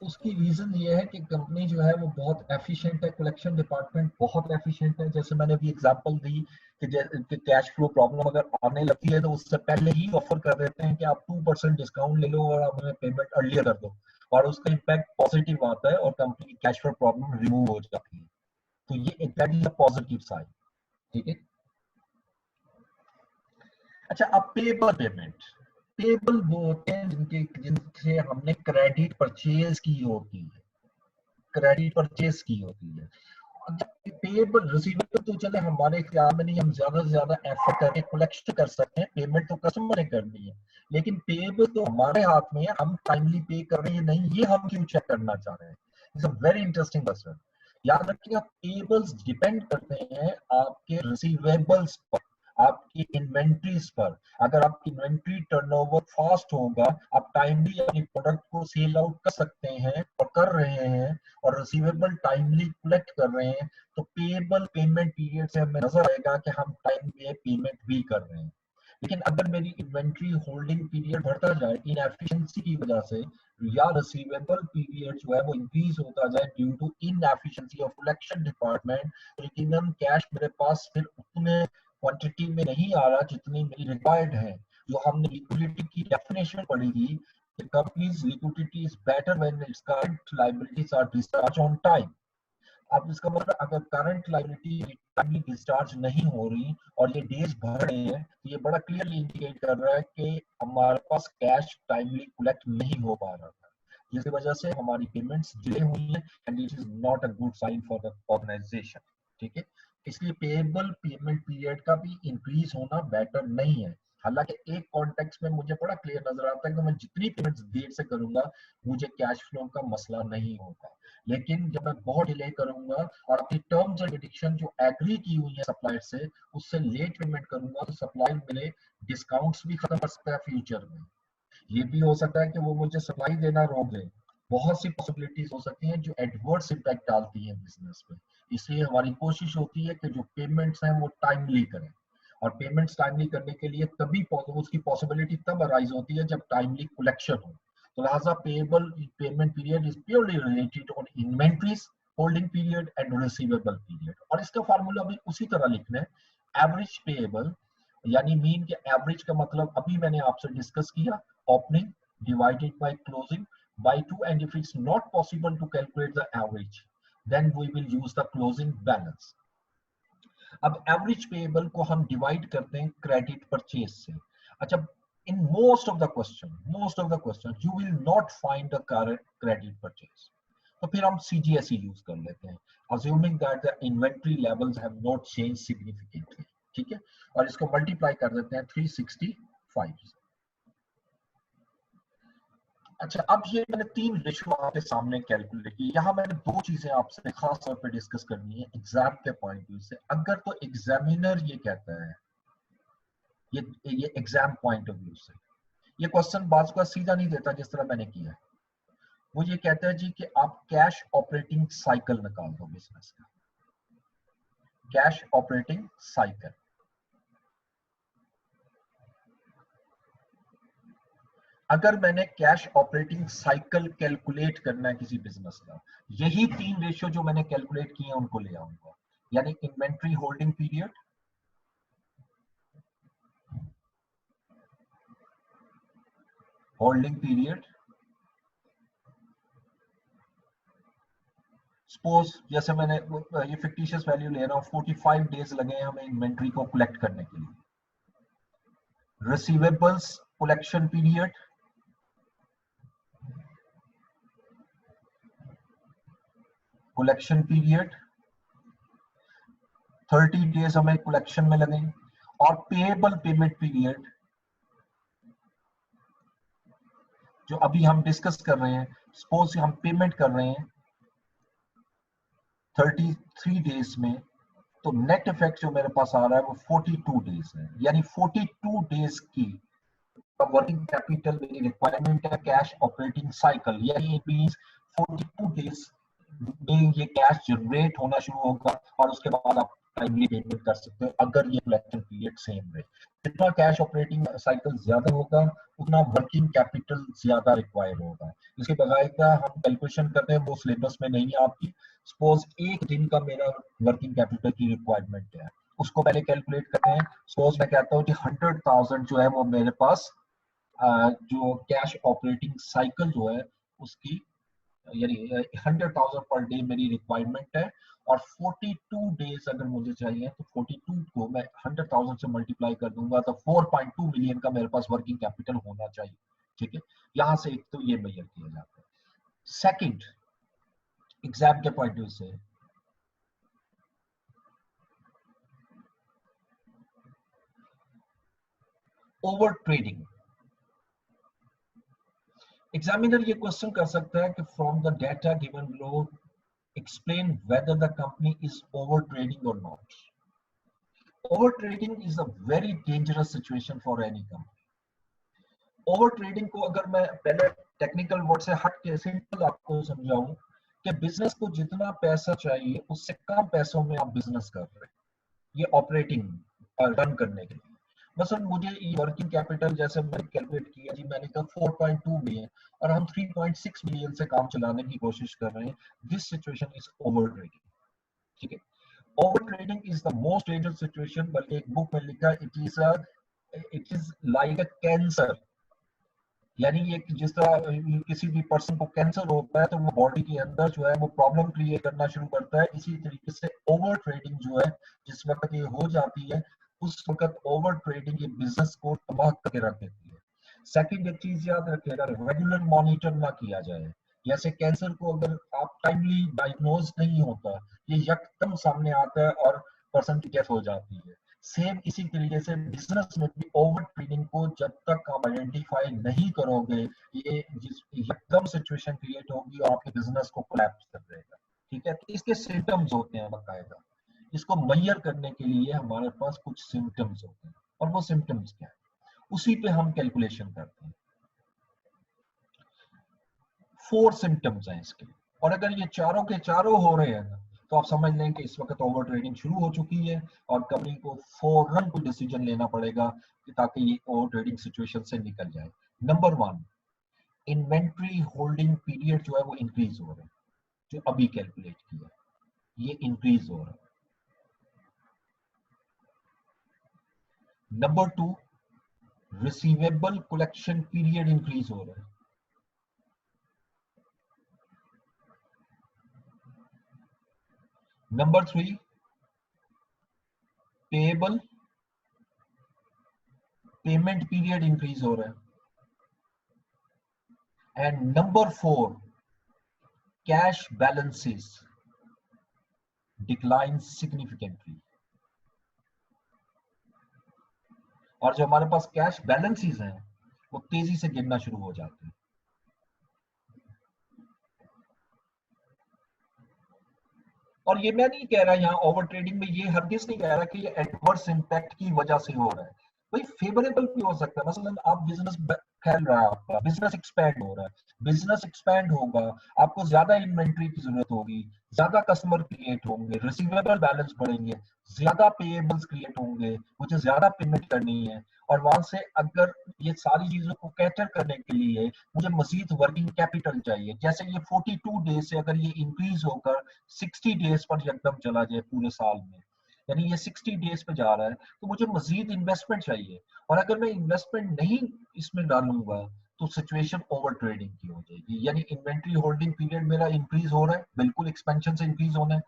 उसकी रीजन ये है कि कंपनी जो है वो बहुत एफिशिएंट है, कलेक्शन डिपार्टमेंट बहुत एफिशिएंट है। जैसे मैंने अभी एग्जांपल दी कि कैश फ्लो प्रॉब्लम अगर आने लगती है तो उससे पहले ही ऑफर कर देते हैं कि आप 2% डिस्काउंट ले लो और आप हमें पेमेंट अर्लियर कर दो, और उसका इम्पैक्ट पॉजिटिव आता है और कंपनी की कैश फ्लो प्रॉब्लम रिमूव हो जाती है। तो ये एग्जैक्टली पॉजिटिव साइड। ठीक है। अच्छा, अब पेबल पेमेंट, पेबल वो होते हैं जिनसे हमने क्रेडिट परचेज की होती है, क्रेडिट परचेज की होती है। पेबल रिसीवेबल तो चले हमारे ख्याल में नहीं, हम ज्यादा से ज्यादा एफर्ट करके कलेक्शन कर सकते हैं, पेमेंट तो कस्टमर ने करनी है, लेकिन पेबल तो हमारे हाथ में है, हम टाइमली पे कर रहे हैं नहीं, ये हम क्यों चेक करना चाह रहे हैं। It's a very interesting question. याद रखिएगा, पेबल्स डिपेंड करते हैं आपके रिसीवेबल्स पर, आपकी इन्वेंट्रीज पर। अगर आपकी इन्वेंट्री टर्नओवर फास्ट होगा, आप टाइमली अपनी प्रोडक्ट को सेल आउट कर सकते हैं और कर रहे हैं, और रिसीवेबल टाइमली कलेक्ट कर रहे हैं, तो पेएबल पेमेंट पीरियड से हमें नजर आएगा कि हम टाइम पे पेमेंट भी कर रहे हैं। लेकिन अगर मेरी इन्वेंट्री होल्डिंग पीरियड बढ़ता जाए इनएफिशिएंसी की वजह से, या रिसीवेबल पीरियड जो है वो इंक्रीज होता जाए due to inefficiency of collection department, तो यकीनन कैश मेरे पास फिर उतने क्वांटिटी में नहीं आ रहा जितनी मेरी रिक्वायर्ड है। जो हमने लिक्विडिटी की डेफिनेशन पढ़ी थी, the company's liquidity is better when its current liabilities are discharged on time। अब इसका मतलब अगर करंट लायबिलिटी टाइमली डिस्चार्ज नहीं हो रही और ये डेज बढ़ रहे हैं, तो ये बड़ा क्लियरली इंडिकेट कर रहा है कि हमारे पास कैश टाइमली कलेक्ट नहीं हो पा रहा था, जिसकी वजह से हमारी पेमेंट्स डिले हुई हैं, and it is not a good sign for the organisation. ठीक है। इसलिए पेएबल पेमेंट पीरियड का भी इंक्रीज होना बेटर नहीं है। हालांकि एक कॉन्टेक्स्ट में मुझे बड़ा क्लियर नजर आता है कि मैं जितनी पेमेंट्स देर से करूंगा मुझे कैश फ्लो का मसला नहीं होगा, लेकिन जब मैं बहुत डिले करूंगा और अपनी टर्म्स एंड कंडीशन जो एग्री की हुई है सप्लायर से उससे लेट पेमेंट करूंगा, तो सप्लायर मेरे डिस्काउंट्स भी खत्म कर सकता है फ्यूचर में। ये भी हो सकता है कि वो मुझे सप्लाई देना रोक दे। बहुत सी पॉसिबिलिटीज हो सकती हैं जो एडवर्स इम्पैक्ट डालती हैं बिजनेस पे। इसलिए हमारी कोशिश होती है कि जो पेमेंट्स हैं वो टाइमली करें, और पेमेंट्स टाइमली करने के लिए तभी उसकी पॉसिबिलिटी तब अराइज होती है जब टाइमली कलेक्शन हो। तो लिहाजा payable payment period is purely related on inventories holding period and receivable period, और इसका फार्मूला भी उसी तरह लिखना है। एवरेज पेएबल यानी मीन के एवरेज का मतलब अभी मैंने आपसे डिस्कस किया, opening divided by closing by 2, and if it's not possible to calculate the average, then we will use the closing balance। अब एवरेज पेएबल को हम डिवाइड करते हैं क्रेडिट परचेज से। अच्छा, in most of the question you will not find the current credit purchase, तो फिर हम CGSE यूज कर लेते हैं, assuming that the inventory levels have not changed significantly। ठीक है, और इसको मल्टीप्लाई कर देते हैं 365। अच्छा, अब ये मैंने 3 रेशियो आपके सामने कैलकुलेट की। यहाँ मैंने 2 चीजें आपसे खास तौर पे डिस्कस करनी है एग्जाम के पॉइंट व्यू से। अगर तो एग्जामिनर ये कहता है, ये एग्जाम पॉइंट ऑफ व्यू से ये क्वेश्चन बाज का सीधा नहीं देता जिस तरह मैंने किया, वो ये कहता है जी कि आप कैश ऑपरेटिंग साइकिल निकाल दो बिजनेस का, कैश ऑपरेटिंग साइकिल। अगर मैंने कैश ऑपरेटिंग साइकिल कैलकुलेट करना है किसी बिजनेस का, यही 3 रेशियो जो मैंने कैलकुलेट किए हैं उनको ले आऊंगा, यानी इन्वेंट्री होल्डिंग पीरियड, सपोज जैसे मैंने ये फिक्टिशियस वैल्यू ले रहा हूं, 45 डेज लगे हैं हमें इन्वेंट्री को कलेक्ट करने के लिए। Receivables collection period, collection period 30 days हमें कलेक्शन में लगेंगे, और पेएबल पेमेंट पीरियड जो अभी हम डिस्कस कर रहे हैं, सपोज हम पेमेंट कर रहे हैं 33 डेज में, तो नेट इफेक्ट जो मेरे पास आ रहा है वो 42 डेज है, यानी 42 डेज की वर्किंग कैपिटल मेरी रिक्वायरमेंट है कैश ऑपरेटिंग साइकिल, यानी इट मींस 42 डेज में ये कैश जनरेट होना शुरू होगा और उसके बाद आप टाइमली पेमेंट कर सकते हो अगर ये कलेक्शन पीरियड सेम रहे। जितना कैश ऑपरेटिंग साइकिल ज्यादा होगा उतना वर्किंग कैपिटल ज्यादा रिक्वायर्ड होगा। इसके बकायदा हम कैलकुलेशन करते हैं, वो सिलेबस में नहीं आती। सपोज एक दिन का मेरा वर्किंग कैपिटल की रिक्वायरमेंट है, उसको पहले कैलकुलेट करते हैं। सपोज मैं कहता हूँ कि 100,000 जो है वो मेरे पास जो कैश ऑपरेटिंग साइकिल जो है उसकी, यानी 100,000 पर डे मेरी रिक्वायरमेंट है, और 42 डेज अगर मुझे चाहिए तो 42 को मैं 100,000 से मल्टीप्लाई कर दूंगा तो 4.2 मिलियन का मेरे पास वर्किंग कैपिटल होना चाहिए। ठीक है, यहां से एक तो ये मेजर किया जाता है। सेकंड, एग्जाम के पॉइंट ऑफ व्यू से ओवर ट्रेडिंग, एग्जामिनर ये क्वेश्चन कर सकता है कि from the data given below explain whether the company is over trading or not. Over trading is a very dangerous situation for any company. Over trading को अगर मैं पहले टेक्निकल वर्ड से हट के सिंपल आपको समझाऊं कि बिजनेस को जितना पैसा चाहिए उससे कम पैसों में आप बिजनेस कर रहे हैं, ये ऑपरेटिंग रन करने के लिए। मसलन मुझे ये वर्किंग कैपिटल जैसे मैंने कैलकुलेट किया जी, मैंने कहा 4.2 मिलियन और हम 3.6 मिलियन से काम चलाने की कोशिश कर रहे हैं। This situation is over trading. ठीक है, over trading is the most dangerous situation, बल्कि एक बुक में लिखा it is like a cancer, यानी ये जिस तरह किसी भी पर्सन को कैंसर होता है तो वो बॉडी के अंदर जो है वो प्रॉब्लम क्रिएट करना शुरू करता है। इसी तरीके से ओवर ट्रेडिंग जो है जिस वक्त ये हो जाती है उस वक्त ओवर ट्रेडिंग ये बिजनेस को तबाह करके रख देती है। सेकंड एक चीज याद रखिएगा, रेगुलर मॉनिटर ना किया जाए। जैसे कैंसर को अगर आप टाइमली डायग्नोज नहीं होता, ये यकदम सामने आता है और पर्सन की डेथ हो जाती है। सेम इसी तरीके से बिजनेस में भी ओवर ट्रेडिंग को जब तक आप आइडेंटिफाई नहीं करोगे, ये जिस एकदम सिचुएशन क्रिएट होगी और आपके बिजनेस को कोलैप्स कर देगा। ठीक है, तो इसके सिम्टम्स होते हैं बकायदा, इसको मैयर करने के लिए हमारे पास कुछ सिम्टम्स होते हैं, और वो सिम्टम्स क्या है उसी पे हम कैलकुलेशन करते हैं। 4 सिम्टम्स हैं इसके, और अगर ये चारों के चारों हो रहे हैं ना तो आप समझ लें कि इस वक्त ओवर ट्रेडिंग शुरू हो चुकी है और कंपनी को फौरन कोई डिसीजन लेना पड़ेगा ताकि ये ओवर ट्रेडिंग सिचुएशन से निकल जाए। नंबर 1, इन्वेंट्री होल्डिंग पीरियड जो है वो इंक्रीज हो रहा है, जो अभी कैलकुलेट किया ये इंक्रीज हो रहा है। Number 2, receivable collection period increase हो रहा है। Number 3, payable payment period increase हो रहा है। And number 4, cash balances decline significantly, और जो हमारे पास कैश बैलेंसेस हैं वो तेजी से गिरना शुरू हो जाते हैं। और ये मैं नहीं कह रहा यहाँ ओवर ट्रेडिंग में, ये हरगिज नहीं कह रहा कि ये एडवर्स इंपैक्ट की वजह से हो रहा है, भाई फेवरेबल भी हो सकता है। मसलन आप बिजनेस फैल रहा है, आपका बिजनेस एक्सपैंड हो रहा है, बिजनेस एक्सपैंड होगा, आपको ज्यादा इन्वेंट्री की जरूरत होगी, ज्यादा कस्टमर क्रिएट होंगे, रिसीवेबल बैलेंस बढ़ेंगे, ज्यादा पेएबल्स क्रिएट होंगे, मुझे ज्यादा पेमेंट करनी है, और वहां से अगर ये सारी चीजों को कैटर करने के लिए मुझे मजीद वर्किंग कैपिटल चाहिए। जैसे ये 42 डेज से अगर ये इंक्रीज होकर 60 डेज पर एकदम चला जाए पूरे साल में, यानी ये 60 डेज पे जा रहा है, तो मुझे मजीद इन्वेस्टमेंट चाहिए, और अगर मैं इन्वेस्टमेंट नहीं इसमें डालूंगा तो सिचुएशन ओवर ट्रेडिंग की हो जाएगी। यानी इन्वेंट्री होल्डिंग पीरियड मेरा इंक्रीज हो रहा है, बिल्कुल एक्सपेंशन से इंक्रीज होना है।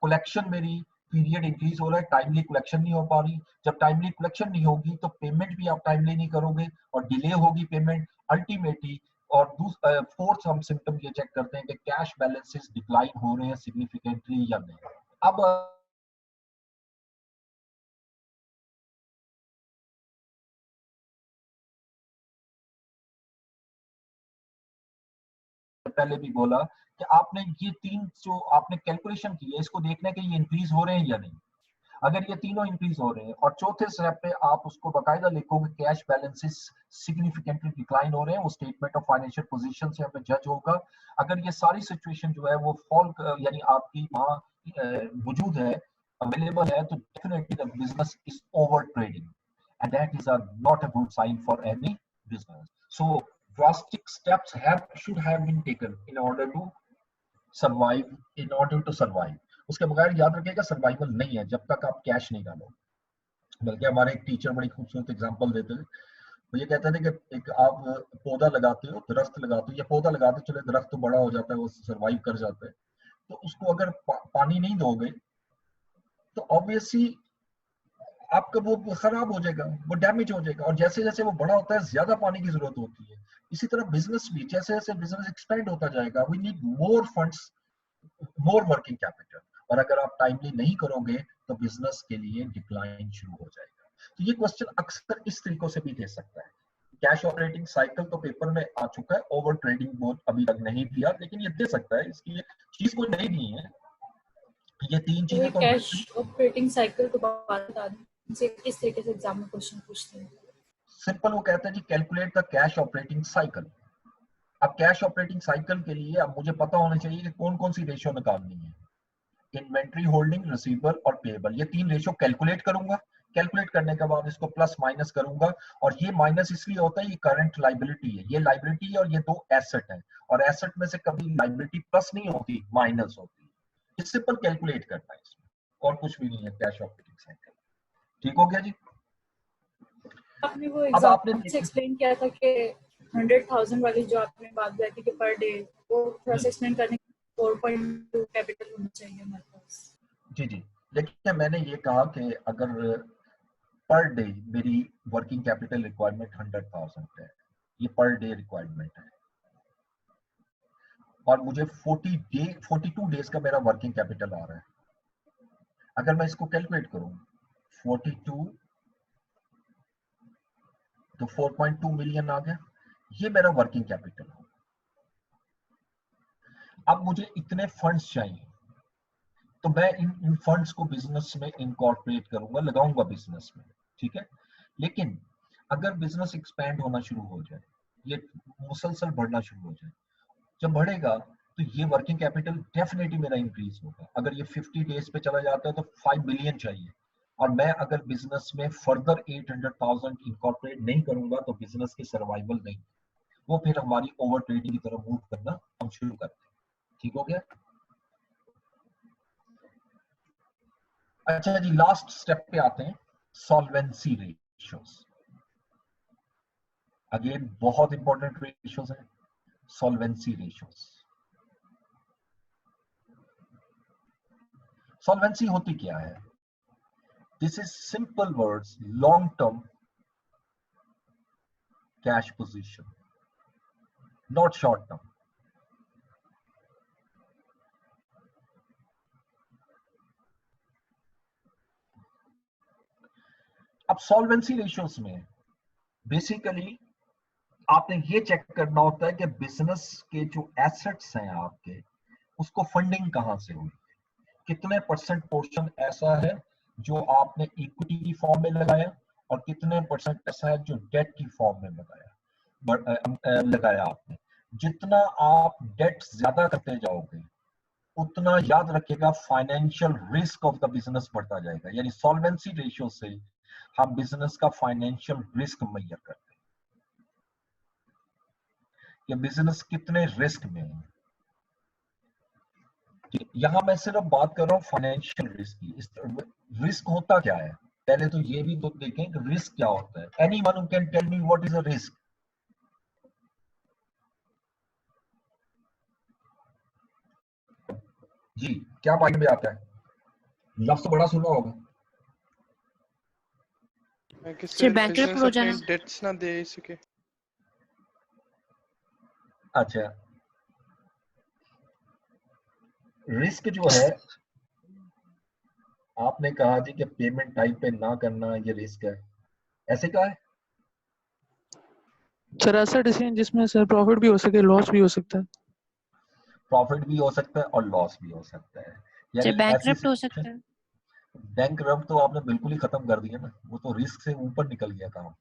कलेक्शन मेरी पीरियड इंक्रीज हो रहा है, टाइमली कलेक्शन नहीं हो पा रही। जब टाइमली कलेक्शन नहीं होगी तो पेमेंट भी आप टाइमली नहीं करोगे और डिले होगी पेमेंट अल्टीमेटली। और फोर्थ हम सिम्टम ये चेक करते हैं कि कैश बैलेंसेस डिक्लाइन हो रहे हैं सिग्निफिकेंटली या नहीं। अब पहले भी बोला कि आपने ये तीन जो आपने कैलकुलेशन की है इसको देखना है कि ये इंक्रीज हो रहे हैं या नहीं। अगर ये तीनों इंक्रीज हो रहे हैं और चौथे स्टेप पे आप उसको बाकायदा लिखोगे कैश बैलेंसेस सिग्निफिकेंटली डिक्लाइन हो रहे हैं, वो स्टेटमेंट ऑफ फाइनेंशियल पोजीशन से हमें जज होगा। अगर ये सारी सिचुएशन जो है वो फॉल यानी आपकी वहाँ वजूद है, अवेलेबल है, तो definitely the business is over trading and that is not a good sign for any business. So drastic steps should have been taken in order to survive. उसके बगैर याद रखिएगा सर्वाइवल नहीं है जब तक आप कैश नहीं डालो। बल्कि हमारे एक टीचर बड़ी खूबसूरत एग्जांपल देते थे, वो ये कहते थे कि एक आप पौधा लगाते हो, दरख्त लगाते हो, या पौधा लगाते चले दरख्त तो बड़ा हो जाता है, वो सर्वाइव कर जाता है, तो उसको अगर पानी नहीं दोगे तो ऑब्वियसली आपका वो खराब हो जाएगा, वो डैमेज हो जाएगा, और जैसे जैसे वो बड़ा होता है ज्यादा पानी की जरूरत होती है। इसी तरह बिजनेस भी, जैसे जैसे बिजनेस एक्सपेंड होता जाएगा, we need more funds, more working capital, और अगर आप टाइमली नहीं करोगे तो बिजनेस के लिए डिक्लाइन शुरू हो जाएगा। तो ये क्वेश्चन अक्सर इस तरीकों से भी दे सकता है। कैश ऑपरेटिंग साइकिल तो पेपर में आ चुका है, ओवर ट्रेडिंग बोर्ड अभी तक नहीं दिया, लेकिन ये दे सकता है, इसकी चीज कोई नहीं दी है। ये तीन चीजें तो कैश ऑपरेटिंग साइकिल तो बता दें किस तरीके से एग्जाम में क्वेश्चन पूछते हैं। सिंपल वो कहता है जी calculate the cash operating cycle. अब कैश ऑपरेटिंग साइकिल के लिए अब मुझे पता होना चाहिए कि कौन कौन सी रेशियो निकालनी है। इन्वेंट्री होल्डिंग, रिसीवेबल और पेएबल, ये तीन रेशियो कैलकुलेट करूंगा। कैलकुलेट करने के बाद इसको प्लस माइनस करूंगा, और ये माइनस इसलिए होता है ये करंट लाइबिलिटी है, ये लाइबिलिटी है और ये दो एसेट है, और एसेट में से कभी लाइबिलिटी प्लस नहीं होती, माइनस होती है। ये सिंपल कैलकुलेट करना है इसमें, और कुछ भी नहीं है कैश ऑपरेटिंग साइकिल। ठीक हो गया जी। आपने वो एग्जांपल से एक्सप्लेन किया था कि 100,000 वाली जो आपने बात बताई थी कि पर डे, वो थोड़ा सा एक्सप्लेन करने के 4.2 कैपिटल होना चाहिए हमारे पास। जी जी, देखिए मैंने ये कहा कि अगर पर डे मेरी वर्किंग कैपिटल रिक्वायरमेंट 100,000 है, ये पर डे रिक्वायरमेंट है, और मुझे 42 डेज का मेरा वर्किंग कैपिटल आ रहा है। अगर मैं इसको कैलकुलेट करूं 42 तो 4.2 मिलियन आ गया, ये मेरा वर्किंग कैपिटल हो। अब मुझे इतने फंड्स चाहिए, तो मैं इन फंड्स को बिजनेस में इनकॉर्पोरेट करूंगा, लगाऊंगा बिजनेस में, ठीक है। लेकिन अगर बिजनेस एक्सपैंड होना शुरू हो जाए, ये मुसलसल बढ़ना शुरू हो जाए, जब बढ़ेगा तो ये वर्किंग कैपिटल डेफिनेटली मेरा इंक्रीज होगा। अगर ये 50 डेज पे चला जाता है तो 5 बिलियन चाहिए, और मैं अगर बिजनेस में फर्दर 800,000 इनकॉर्पोरेट नहीं करूंगा तो बिजनेस की सर्वाइवल नहीं, वो फिर हमारी ओवर ट्रेडिंग की तरफ मूव करना हम शुरू करते हैं। ठीक हो गया। अच्छा जी, लास्ट स्टेप पे आते हैं, सॉल्वेंसी रेशियोज। अगेन बहुत इंपॉर्टेंट रेशियोज है सॉल्वेंसी रेशियोज। सॉल्वेंसी होती क्या है? This is simple words, long term cash position, not short term. अब सॉल्वेंसी रेशियोज में बेसिकली आपने ये चेक करना होता है कि बिजनेस के जो एसेट्स हैं आपके, उसको फंडिंग कहां से हुई, कितने परसेंट पोर्शन ऐसा है जो आपने इक्विटी की फॉर्म में लगाया, और कितने परसेंट ऐसा है जो डेट की फॉर्म में लगाया आपने। जितना आप डेट ज्यादा करते जाओगे उतना याद रखिएगा financial risk of the business बढ़ता जाएगा। यानी सॉल्वेंसी रेशियो से हम बिजनेस का फाइनेंशियल रिस्क मेजर करते हैं कि बिजनेस कितने रिस्क में है। यहां मैं सिर्फ बात कर रहा हूं फाइनेंशियल रिस्क की। रिस्क होता क्या है, पहले तो ये भी तो देखें कि रिस्क क्या होता है। Anyone who can tell me what is a risk? जी, क्या माइंड में आता है? लफ्ज तो बड़ा सुना होगा। किसी बैंकरप्ट हो जाना, डेट्स ना दे सके। अच्छा, रिस्क जो है आपने कहा जी कि पेमेंट टाइम पे ना करना ये रिस्क है, ऐसे कहा है? सर ऐसा डिसीजन जिसमें सर प्रॉफिट भी हो सके लॉस भी हो सकता है। प्रॉफिट भी हो सकता है और लॉस भी हो सकता है। चाहे यानी बैंकरप्ट हो सकता है। बैंकरप्ट तो आपने बिल्कुल ही खत्म कर दिया ना, वो तो रिस्क से ऊपर निकल गया काम।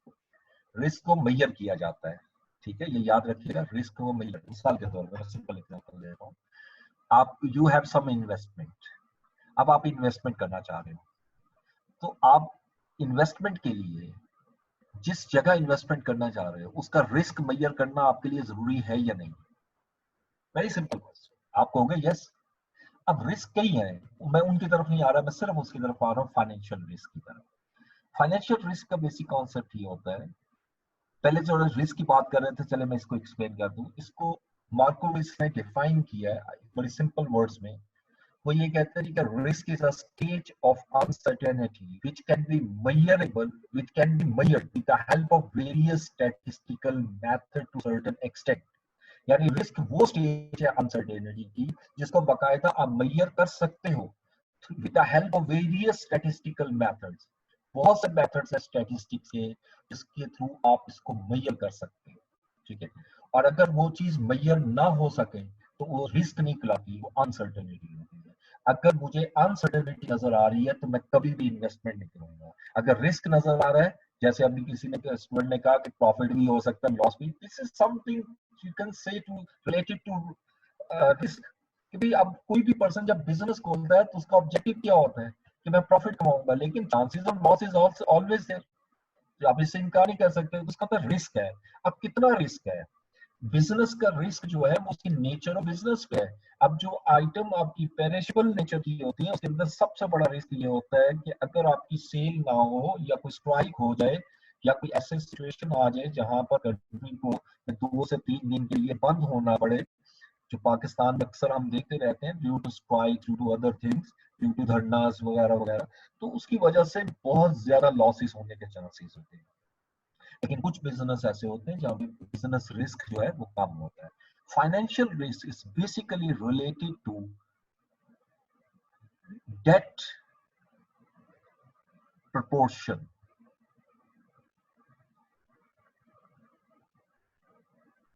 रिस्क को मेजर किया जाता है, ठीक है, ये याद रखिएगा, रिस्क को मेजर। मिसाल के तौर पर सिंपल एग्जांपल दे रहा हूँ, आप यू हैव सम इन्वेस्टमेंट, अब आप इन्वेस्टमेंट करना चाह रहे हो, तो आप इन्वेस्टमेंट के लिए जिस जगह इन्वेस्टमेंट करना चाह रहे हो उसका रिस्क मेजर करना आपके लिए जरूरी है या नहीं? Very simple question. आप कहोगे यस। अब रिस्क कई है, मैं उनकी तरफ नहीं आ रहा, मैं सिर्फ उसकी तरफ आ रहा हूँ, फाइनेंशियल रिस्क की तरफ। फाइनेंशियल रिस्क का बेसिक कॉन्सेप्ट ये होता है, पहले जो रिस्क की बात कर रहे थे, चले मैं इसको एक्सप्लेन कर दूं। इसको मार्कोविच ने डिफाइन किया है बड़ी सिंपल वर्ड्स में। वो ये कहते हैं कि risk is a stage of uncertainty which can be measurable, which can be measured with the help of various statistical method to certain extent. यानी रिस्क वो स्टेज है अनसर्टेनिटी की जिसको बाकायदा आप मेजर कर सकते हो with the help of various statistical methods. बहुत से मेथड्स है स्टैटिस्टिक्स के जिसके थ्रू आप इसको मेजर कर सकते हो, ठीक है। और अगर वो चीज मेजर ना हो सके तो वो रिस्क नहीं कहलाती, वो अनसर्टेनिटी होती है। अगर मुझे अनसर्टेनिटी नजर आ रही है तो मैं कभी भी इन्वेस्टमेंट नहीं करूंगा। अगर रिस्क नजर आ रहा है, जैसे अभी किसी ने स्टूडेंट ने कहा कि प्रॉफिट भी हो सकता है, लॉस भी, this is something you can say to related to risk. कि भाई अब कोई भी पर्सन जब बिजनेस खोलता है तो उसका ऑब्जेक्टिव क्या होता है कि मैं प्रॉफिट कमाऊंगा, लेकिन chances of loss is also always there, आप इससे इनकार नहीं कर सकते, उसका तो रिस्क है। अब कितना रिस्क है? बिजनेस का रिस्क जो है वो उसकी नेचर ऑफ बिजनेस पे है। अब जो आइटम आपकी पेरिशेबल नेचर की होती है उसके अंदर सबसे बड़ा रिस्क ये होता है कि अगर आपकी सेल ना हो या कोई स्ट्राइक हो जाए या कोई ऐसी सिचुएशन आ जाए जहां पर कंपनी को 2 से 3 दिन के लिए बंद होना पड़े, जो पाकिस्तान में अक्सर हम देखते रहते हैं, due to strike, due to other things, due to dharnas वगैरह वगैरह, तो उसकी वजह से बहुत ज्यादा लॉसेस होने के चांसेस होते हैं। लेकिन कुछ बिजनेस ऐसे होते हैं जहां पे बिजनेस रिस्क जो है वो कम होता है। Financial risk is basically related to debt proportion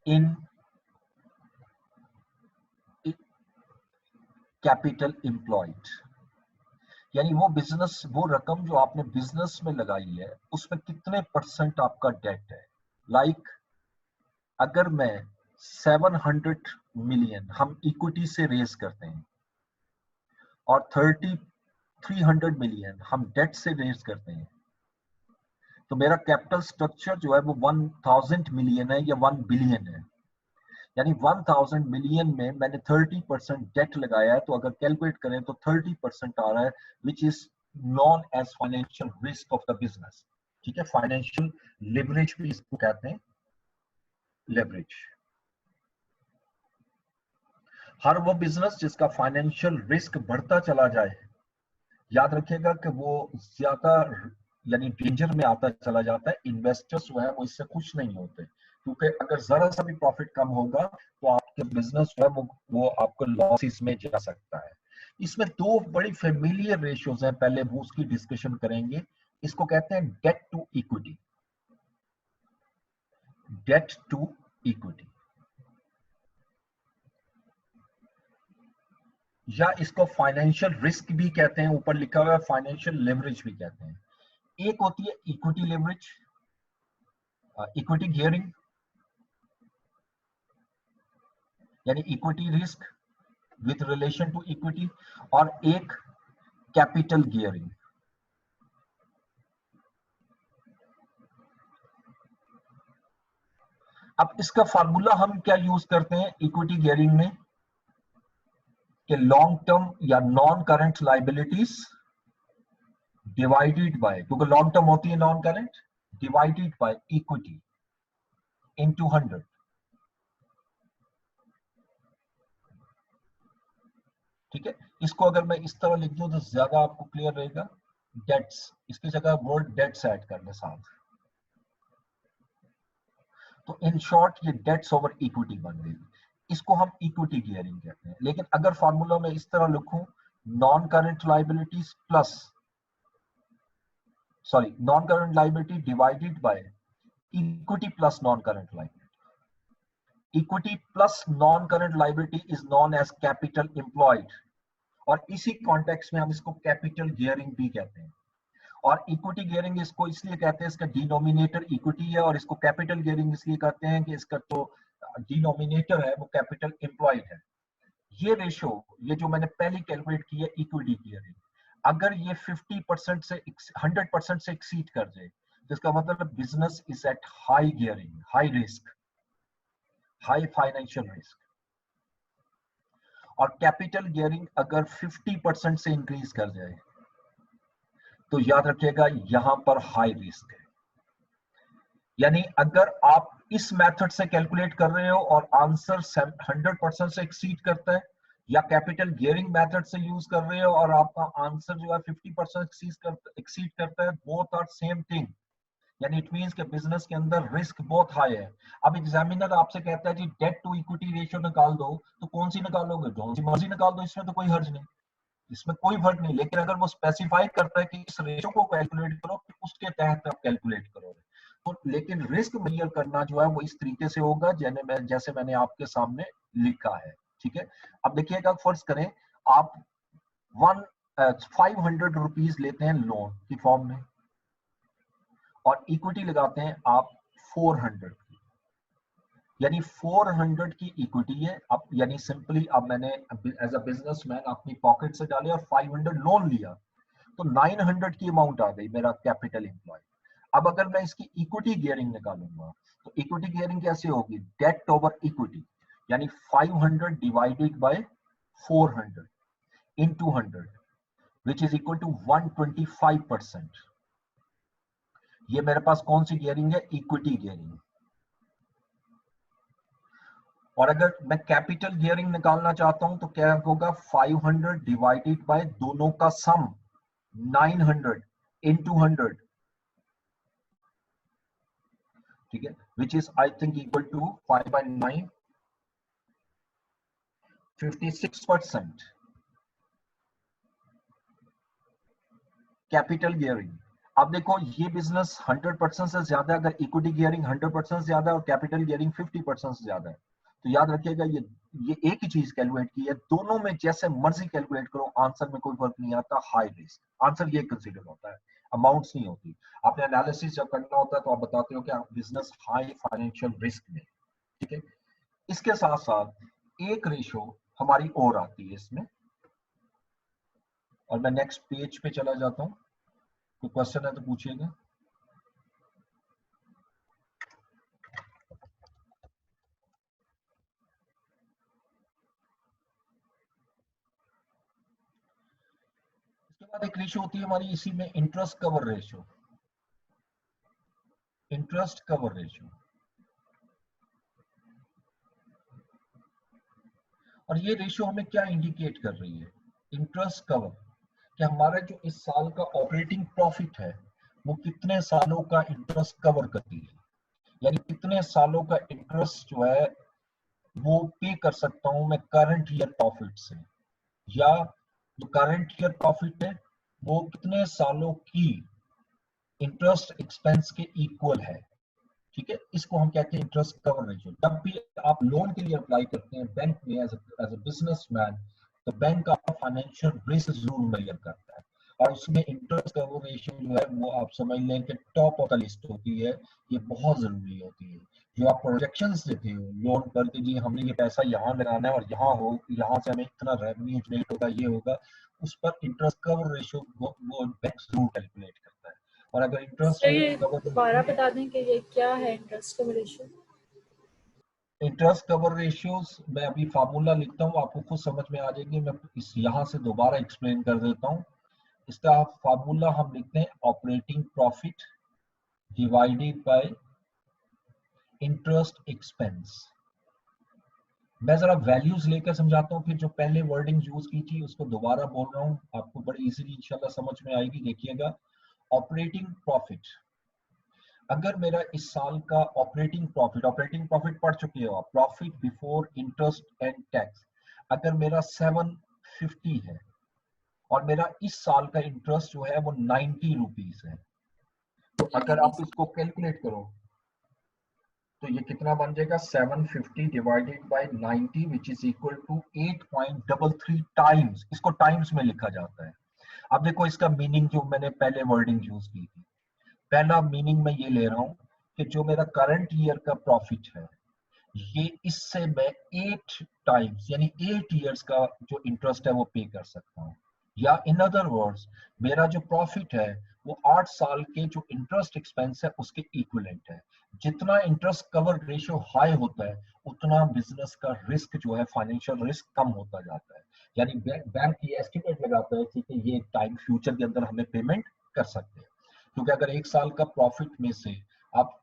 in capital employed। यानी वो बिजनेस, वो रकम जो आपने बिजनेस में लगाई है उसमें कितने % आपका डेट है। लाइक अगर मैं 700 मिलियन हम इक्विटी से रेज करते हैं और 300 मिलियन हम डेट से रेज करते हैं, तो मेरा कैपिटल स्ट्रक्चर जो है वो 1000 मिलियन है या 1 बिलियन है। यानी 1000 मिलियन में मैंने 30% डेट लगाया है, तो अगर कैलकुलेट करें तो 30% आ रहा है, which is known as financial risk of the business. ठीक है, फाइनेंशियल लिवरेज भी इसको कहते हैं, लेवरेज। हर वो बिजनेस जिसका फाइनेंशियल रिस्क बढ़ता चला जाए, याद रखिएगा कि वो ज्यादा यानी डेंजर में आता चला जाता है। इन्वेस्टर्स जो है वो इससे खुश नहीं होते, क्योंकि अगर जरा सा भी प्रॉफिट कम होगा तो आपके बिजनेस जो है वो आपको लॉसेस में जा सकता है। इसमें 2 बड़ी फेमिलियर रेशियोज हैं, पहले वो उसकी डिस्कशन करेंगे। इसको कहते हैं debt to equity, debt to equity, या इसको फाइनेंशियल रिस्क भी कहते हैं, ऊपर लिखा हुआ है फाइनेंशियल लेवरेज भी कहते हैं। एक होती है इक्विटी लेवरेज, इक्विटी गियरिंग, यानी equity risk with relation to equity, और एक कैपिटल गियरिंग। अब इसका फार्मूला हम क्या यूज करते हैं इक्विटी गियरिंग में, कि लॉन्ग टर्म या non current liabilities divided by, क्योंकि लॉन्ग टर्म होती है non current, divided by equity into 100। ठीक है, इसको अगर मैं इस तरह लिख दूं तो ज्यादा आपको क्लियर रहेगा। डेट्स, इसकी जगह वर्ड डेट्स ऐड कर ले साथ, तो इन शॉर्ट ये डेट्स ओवर इक्विटी बन गई। इसको हम इक्विटी गियरिंग कहते हैं। लेकिन अगर फार्मूला में इस तरह लिखूं, non current liabilities plus, sorry, non current liability divided by equity plus non current liability, equity plus non current liability is known as capital employed, और इसी कॉन्टेक्स्ट में हम इसको कैपिटल गियरिंग भी कहते हैं। और इक्विटी गियरिंग इसको इसलिए कहते हैं, इसका डिनोमिनेटर इक्विटी है, और इसको कैपिटल गियरिंग इसलिए कहते हैं कि इसका तो डिनोमिनेटर है वो कैपिटल एम्प्लॉयड है। ये रेशो, ये जो मैंने पहले कैलकुलेट की है इक्विटी गियरिंग, अगर ये 50% से 100% से एक्सीड कर जाए तो इसका मतलब business is at high gearing, high risk, high financial risk. और कैपिटल गियरिंग अगर 50% से इंक्रीज कर जाए तो याद रखिएगा यहां पर हाई रिस्क है। यानी अगर आप इस मेथड से कैलकुलेट कर रहे हो और आंसर 100% से एक्सीड करता है, या कैपिटल गियरिंग मेथड से यूज कर रहे हो और आपका आंसर जो है 50% एक्सीड करता है, बोथ आर सेम थिंग। यानी इट मींस कि बिजनेस के अंदर रिस्क बहुत हाई है। अब एग्जामिनर आपसे कहता है जी डेट टू इक्विटी रेशियो निकाल दो, तो कौन सी निकालोगे? कौन सी मर्जी निकाल दो, इसमें तो कोई हर्ज नहीं, इसमें कोई फर्क नहीं। लेकिन अगर वो स्पेसिफाई करता है कि इस रेशियो को कैलकुलेट करो, उसके तहत आप कैलकुलेट करोगे। तो लेकिन रिस्क मेजर करना जो है वो इस तरीके से होगा जैसे मैंने आपके सामने लिखा है, ठीक है। अब देखिएगा, फर्ज करें आप 500 रुपीज लेते हैं लोन की फॉर्म में, और इक्विटी लगाते हैं आप 400 की, यानी 400 की इक्विटी है। अब यानी सिंपली अब मैंने एज अ बिजनेसमैन अपनी पॉकेट से डाले और 500 लोन लिया, तो 900 की अमाउंट आ गई मेरा कैपिटल एम्प्लॉय। अब अगर मैं इसकी इक्विटी गियरिंग निकालूंगा तो इक्विटी गियरिंग कैसे होगी? डेट ओवर इक्विटी, यानी 500 divided by 400 into 100 which is equal to 125%। ये मेरे पास कौन सी गियरिंग है? Equity gearing. और अगर मैं कैपिटल गियरिंग निकालना चाहता हूं तो क्या होगा? 500 डिवाइडेड बाय दोनों का सम 900 into 100, ठीक है, which is I think equal to 5 by 9, 56% capital gearing. अब देखो ये बिजनेस 100% से ज्यादा है, अगर इक्विटी गियरिंग 100% से ज्यादा है और कैपिटल गियरिंग 50% से ज्यादा है, तो याद रखिएगा ये एक ही चीज कैलकुलेट की है, दोनों में जैसे मर्जी कैलकुलेट करो, आंसर में कोई फर्क नहीं आता। हाई रिस्क आंसर ये कंसीडर होता है, अमाउंट्स नहीं होती। आपने एनालिसिस जब करना होता है तो आप बताते हो कि बिजनेस हाई फाइनेंशियल रिस्क में, ठीक है। इसके साथ साथ एक रेशो हमारी और आती है इसमें, और मैं नेक्स्ट पेज पे चला जाता हूं। कोई क्वेश्चन है तो पूछिएगा। इसके बाद एक रेशो होती है हमारी इसी में, interest cover ratio. Interest cover ratio, और ये रेशो हमें क्या इंडिकेट कर रही है? इंटरेस्ट कवर, कि हमारा जो इस साल का ऑपरेटिंग प्रॉफिट है वो कितने सालों का इंटरेस्ट कवर करती है, यानी कितने सालों का इंटरेस्ट जो है वो पे कर सकता हूं मैं करंट ईयर प्रॉफिट से, या जो करंट ईयर प्रॉफिट है वो कितने सालों की इंटरेस्ट एक्सपेंस के इक्वल है, ठीक है। इसको हम कहते हैं इंटरेस्ट कवर रेशियो। जब भी आप लोन के लिए अप्लाई करते हैं बैंक में एज अ बिजनेसमैन, तो बैंक आपका फाइनेंशियल रिस्क जरूर मेजर करता है, और उसमें इंटरेस्ट कवर रेशियो जो है वो आप समझ लें कि टॉप ऑफ द लिस्ट होती है। ये बहुत जरूरी होती है। जो आप प्रोजेक्शंस देते हो लोन पर कि जी हमने ये पैसा यहाँ लगाना है और यहाँ से हमें इतना रेवेन्यू जनरेट होगा, ये होगा, उस पर इंटरेस्ट कवर रेशियो वो बैंक जरूर कैलकुलेट करता है। और अगर इंटरेस्ट तो ये दोबारा बता दें कि ये क्या है interest cover ratio? Interest cover ratios, मैं अभी फार्मूला लिखता हूँ, आपको खुद समझ में आ जाएगी। मैं इस यहाँ से दोबारा एक्सप्लेन कर देता हूँ। इसका फार्मूला हम लिखते हैं operating profit divided by interest expense. मैं जरा वैल्यूज लेकर समझाता हूँ, फिर जो पहले वर्डिंग यूज की थी उसको दोबारा बोल रहा हूँ, आपको बड़ी इजीली इंशाल्लाह समझ में आएगी। देखिएगा, ऑपरेटिंग प्रॉफिट, अगर मेरा इस साल का ऑपरेटिंग प्रॉफिट पढ़ चुके हो आप, profit before interest and tax, अगर मेरा 750 है और मेरा इस साल का इंटरेस्ट जो है वो 90 रुपीज है, तो अगर आप इसको कैलकुलेट करो तो ये कितना बन जाएगा 750 divided by 90 which is equal to 8.33 times. इसको टाइम्स में लिखा जाता है। अब देखो इसका मीनिंग जो मैंने पहले वर्डिंग यूज की थी, पहला मीनिंग मैं ये ले रहा हूं कि जो मेरा करंट ईयर का प्रॉफिट है ये इससे मैं 8 टाइम्स यानी 8 इयर्स का जो इंटरेस्ट है वो पे कर सकता हूँ। या इन अदर वर्ड्स मेरा जो प्रॉफिट है वो 8 साल के जो इंटरेस्ट एक्सपेंस है उसके इक्विवेलेंट है। जितना इंटरेस्ट कवर रेशियो हाई होता है उतना बिजनेस का रिस्क जो है फाइनेंशियल रिस्क कम होता जाता है। यानी बैंक ये एस्टिमेट लगाता है कि ये टाइम फ्यूचर के अंदर हमें पेमेंट कर सकते हैं, क्योंकि अगर एक साल का प्रॉफिट में से आप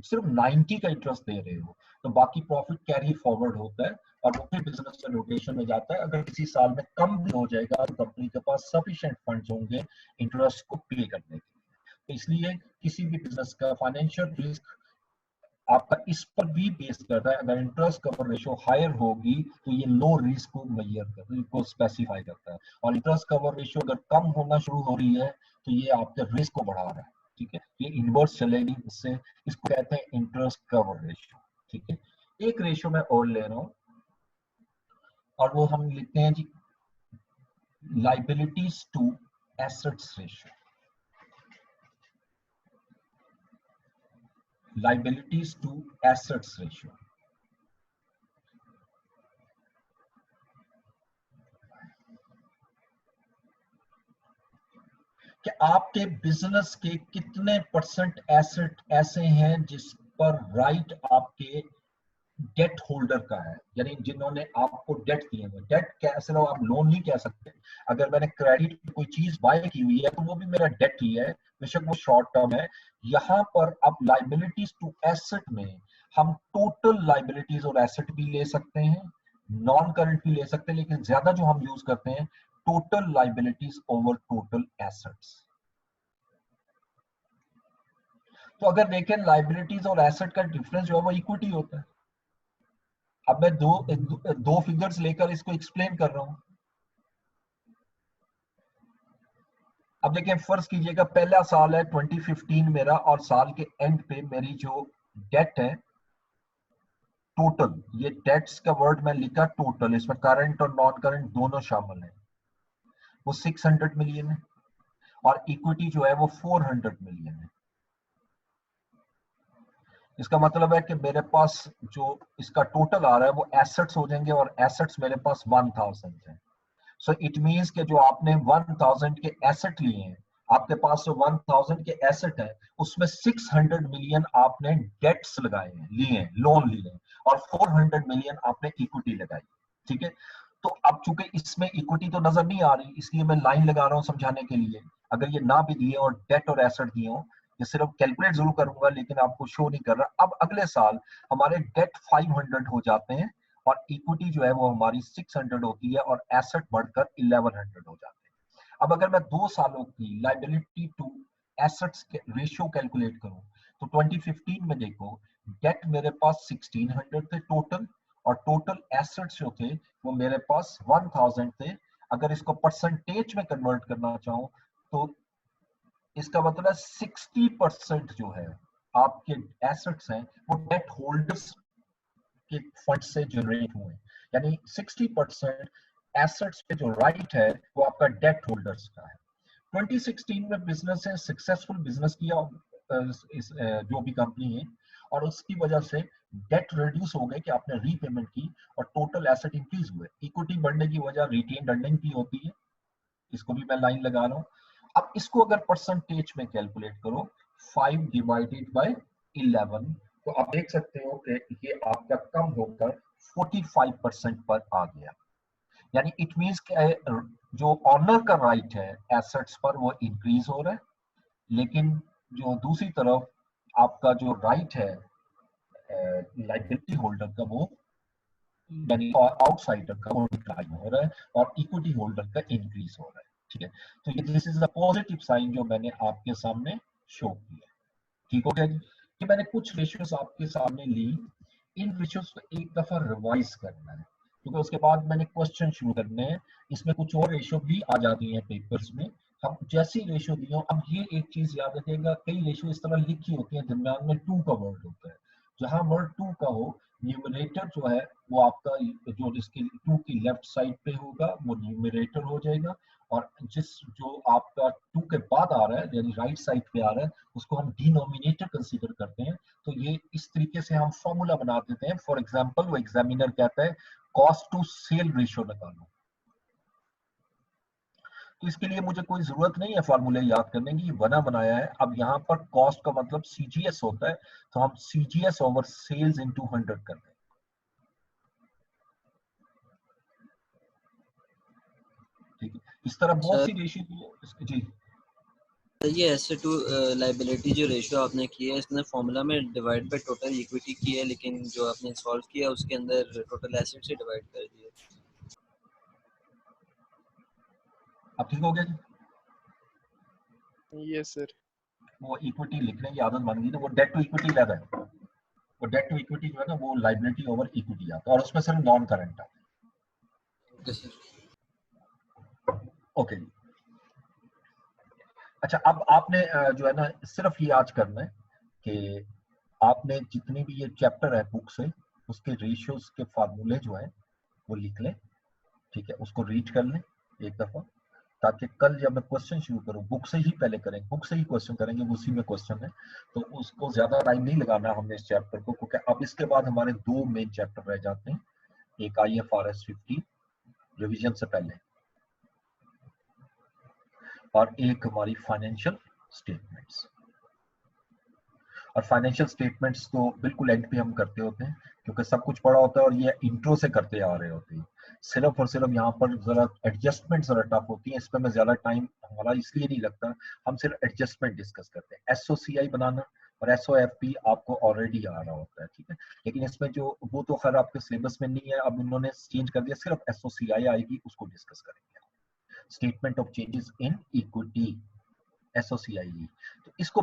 सिर्फ 90 का इंटरेस्ट दे रहे हो तो बाकी प्रॉफिट कैरी फॉरवर्ड होता है और वो फिर बिजनेस के रोटेशन में जाता है। अगर किसी साल में कम भी हो जाएगा तो कंपनी के पास सफिशिएंट फंड्स होंगे इंटरेस्ट को पे करने के लिए। तो इसलिए किसी भी बिजनेस का फाइनेंशियल रिस्क आपका इस पर भी बेस करता है। अगर इंटरेस्ट कवर रेशियो हायर होगी तो ये लो रिस्क को को स्पेसिफाई करता है, और इंटरेस्ट कवर रेशियो अगर कम होना शुरू हो रही है तो ये आपके रिस्क को बढ़ा रहा है। ठीक है, ये इनवर्स चलेगी इससे, इसको कहते हैं इंटरेस्ट कवर रेशियो। ठीक है, एक रेशियो मैं और ले रहा हूं और वो हम लिखते हैं जी liabilities to assets ratio. liabilities to assets ratio। कि आपके बिजनेस के कितने परसेंट एसेट ऐसे हैं जिस पर राइट आपके डेट होल्डर का है, यानी जिन्होंने आपको डेट दिए हुए। डेट कैसे लो, आप लोन नहीं कह सकते। अगर मैंने क्रेडिट पे कोई चीज बाय की हुई है तो वो भी मेरा डेट ही है, बेशक वो शॉर्ट टर्म है। यहाँ पर अब लाइबिलिटीज टू एसेट में हम टोटल लाइबिलिटीज और एसेट भी ले सकते हैं, नॉन करंट भी ले सकते हैं, लेकिन ज्यादा जो हम यूज करते हैं total liabilities over total assets. तो अगर देखें लाइबिलिटीज और एसेट का डिफरेंस जो है वो इक्विटी होता है। अब मैं दो फिगर्स लेकर इसको एक्सप्लेन कर रहा हूं। अब देखिए फर्ज कीजिएगा पहला साल है 2015 मेरा, और साल के एंड पे मेरी जो डेट है टोटल, ये डेट्स का वर्ड मैं लिखा टोटल, इसमें करंट और नॉन करंट दोनों शामिल है, वो 600 मिलियन है, और इक्विटी जो है वो 400 मिलियन है। इसका मतलब है कि मेरे पास जो इसका टोटल आ रहा है वो एसेट्स हो जाएंगे, और एसेट्स मेरे पास 1000 है। सो इट मींस कि जो आपने 1000 के एसेट लिए हैं, आपके पास जो 1000 के एसेट है उसमें 600 मिलियन आपने डेट्स लगाए हैं, लिए हैं, लोन लिए हैं, और 400 मिलियन आपने इक्विटी लगाई। ठीक है, तो अब चूंकि इसमें इक्विटी तो नजर नहीं आ रही, इसलिए मैं लाइन लगा रहा हूं समझाने के लिए। अगर ये ना भी दिए और डेट और एसेट दिए हो, ये सिर्फ कैलकुलेट जरूर करूंगा लेकिन आपको शो नहीं कर रहा। अब अगले साल हमारे डेट 500 हो जाते हैं और इक्विटी जो है वो हमारी 600 होती है, और एसेट बढ़कर 1100 हो जाते हैं। अब अगर मैं 2 सालों की लाइबिलिटी टू एसेट्स के रेशियो कैलकुलेट करूं तो 2015 में देखो डेट मेरे पास 1600 थे टोटल, और टोटल एसेट्स जो थे वो मेरे पास 1000 थे। अगर इसको परसेंटेज में कन्वर्ट करना चाहूं तो इसका मतलब 60% जो है आपके एसेट्स हैं वो डेट होल्डर्स के फंड से जनरेट हुए, यानी 60% एसेट्स पे जो राइट है वो आपका डेट होल्डर्स का है। 2016 में बिजनेस है सक्सेसफुल बिजनेस किया जो भी कंपनी है, और उसकी वजह से डेट रिड्यूस हो गए कि आपने रीपेमेंट की और टोटल एसेट इंक्रीज हुए। इक्विटी बढ़ने की वजह रिटेन अर्निंग की होती है, इसको भी मैं लाइन लगा रहा हूं। अब इसको अगर परसेंटेज में कैलकुलेट करो 5 डिवाइडेड बाय 11, तो आप देख सकते हो कि ये आपका कम होकर 45% पर आ गया। यानी इट मींस कि जो ऑनर का राइट है एसेट्स पर वो इंक्रीज हो रहा है, लेकिन जो दूसरी तरफ आपका जो राइट है लाइबिलिटी होल्डर का वो यानी आउटसाइडर का वो डिक्लाइन हो रहा है, और इक्विटी होल्डर का इंक्रीज हो रहा है। ठीक है, तो ये this is a positive sign जो मैंने आपके सामने शो किया। ठीक हो गया जी, कि मैंने कुछ रेशियोज आपके सामने ली, इन रेशियोज को एक दफा रिवाइज करना है क्योंकि उसके बाद मैंने क्वेश्चन शुरू करने हैं। इसमें कुछ और रेशियो भी आ जाती हैं पेपर्स में, हम जैसी रेशियो दी हो। अब ये एक चीज याद रखिएगा, कई रेशियो इस तरह लिखी होती है दरम्यान में 2 का वर्ड होता है, जहां वर्ड टू का हो, न्यूमरेटर जो है वो आपका जो जिसके टू की लेफ्ट साइड पे होगा वो न्यूमरेटर हो जाएगा, और जो आपका टू के बाद आ रहा है यानी राइट साइड पे आ रहा है उसको हम डिनोमिनेटर कंसीडर करते हैं। तो ये इस तरीके से हम फॉर्मूला बना देते हैं। फॉर एग्जांपल वो एग्जामिनर कहता है कॉस्ट टू सेल रेशियो निकालो, तो इसके लिए मुझे कोई जरूरत नहीं है फॉर्मूले याद करने की, बना बनाया है। अब यहाँ पर कॉस्ट का मतलब सीजीएस होता है, तो हम सीजीएस ओवर सेल्स इनटू 100 कर दें। ठीक है, इस तरह बहुत सी रेशियो जी। ये एसेट टू लायबिलिटी जो रेशियो आपने की है इसने फॉर्मूला में डिवाइड बाय टोटल इक्विटी की है, लेकिन जो आपने सॉल्व किया उसके अंदर टोटल एसेट से डिवाइड कर दिया। अब ठीक हो गया जी? Yes sir. वो इक्विटी लिखने की आदत बन गई ना, वो डेट टू इक्विटी लेवल है, वो डेट टू इक्विटी जो है ना वो लायबिलिटी ओवर इक्विटी आता है, और उसमें सिर्फ नॉन करंट आता है। Okay sir. ओके, अच्छा अब आपने जो है ना सिर्फ ये आज करना है कि आपने जितनी भी ये चैप्टर है बुक से उसके रेशियोज के फार्मूले जो है वो लिख लें। ठीक है, उसको रीड कर लें एक दफा, ताकि कल जब मैं क्वेश्चन शुरू करूं बुक से ही पहले करेंगे, बुक से ही क्वेश्चन करेंगे, उसी में क्वेश्चन है, तो उसको ज्यादा टाइम नहीं लगाना हमने इस चैप्टर को, क्योंकि अब इसके बाद हमारे दो मेन चैप्टर रह जाते हैं, एक IFRS 15 रिवीजन से पहले और एक हमारी फाइनेंशियल स्टेटमेंट्स। और फाइनेंशियल स्टेटमेंट्स तो बिल्कुल एंड पे हम करते होते हैं, क्योंकि सब कुछ पढ़ा होता है और ये इंट्रो से करते आ रहे होते हैं। सिर्फ और सिर्फ यहाँ पर जरा एडजस्टमेंट जरा टफ होती है, इस पर मैं ज्यादा टाइम हमारा इसलिए नहीं लगता, हम सिर्फ एडजस्टमेंट डिस्कस करते हैं। SOCI बनाना और SOFP आपको ऑलरेडी आ रहा होता है, ठीक है, लेकिन इसमें जो वो तो खैर आपके सिलेबस में नहीं है, अब इन्होंने चेंज कर दिया, सिर्फ SOCI आएगी, उसको डिस्कस करेंगे। Statement of changes in equity, SOCI, तो इसको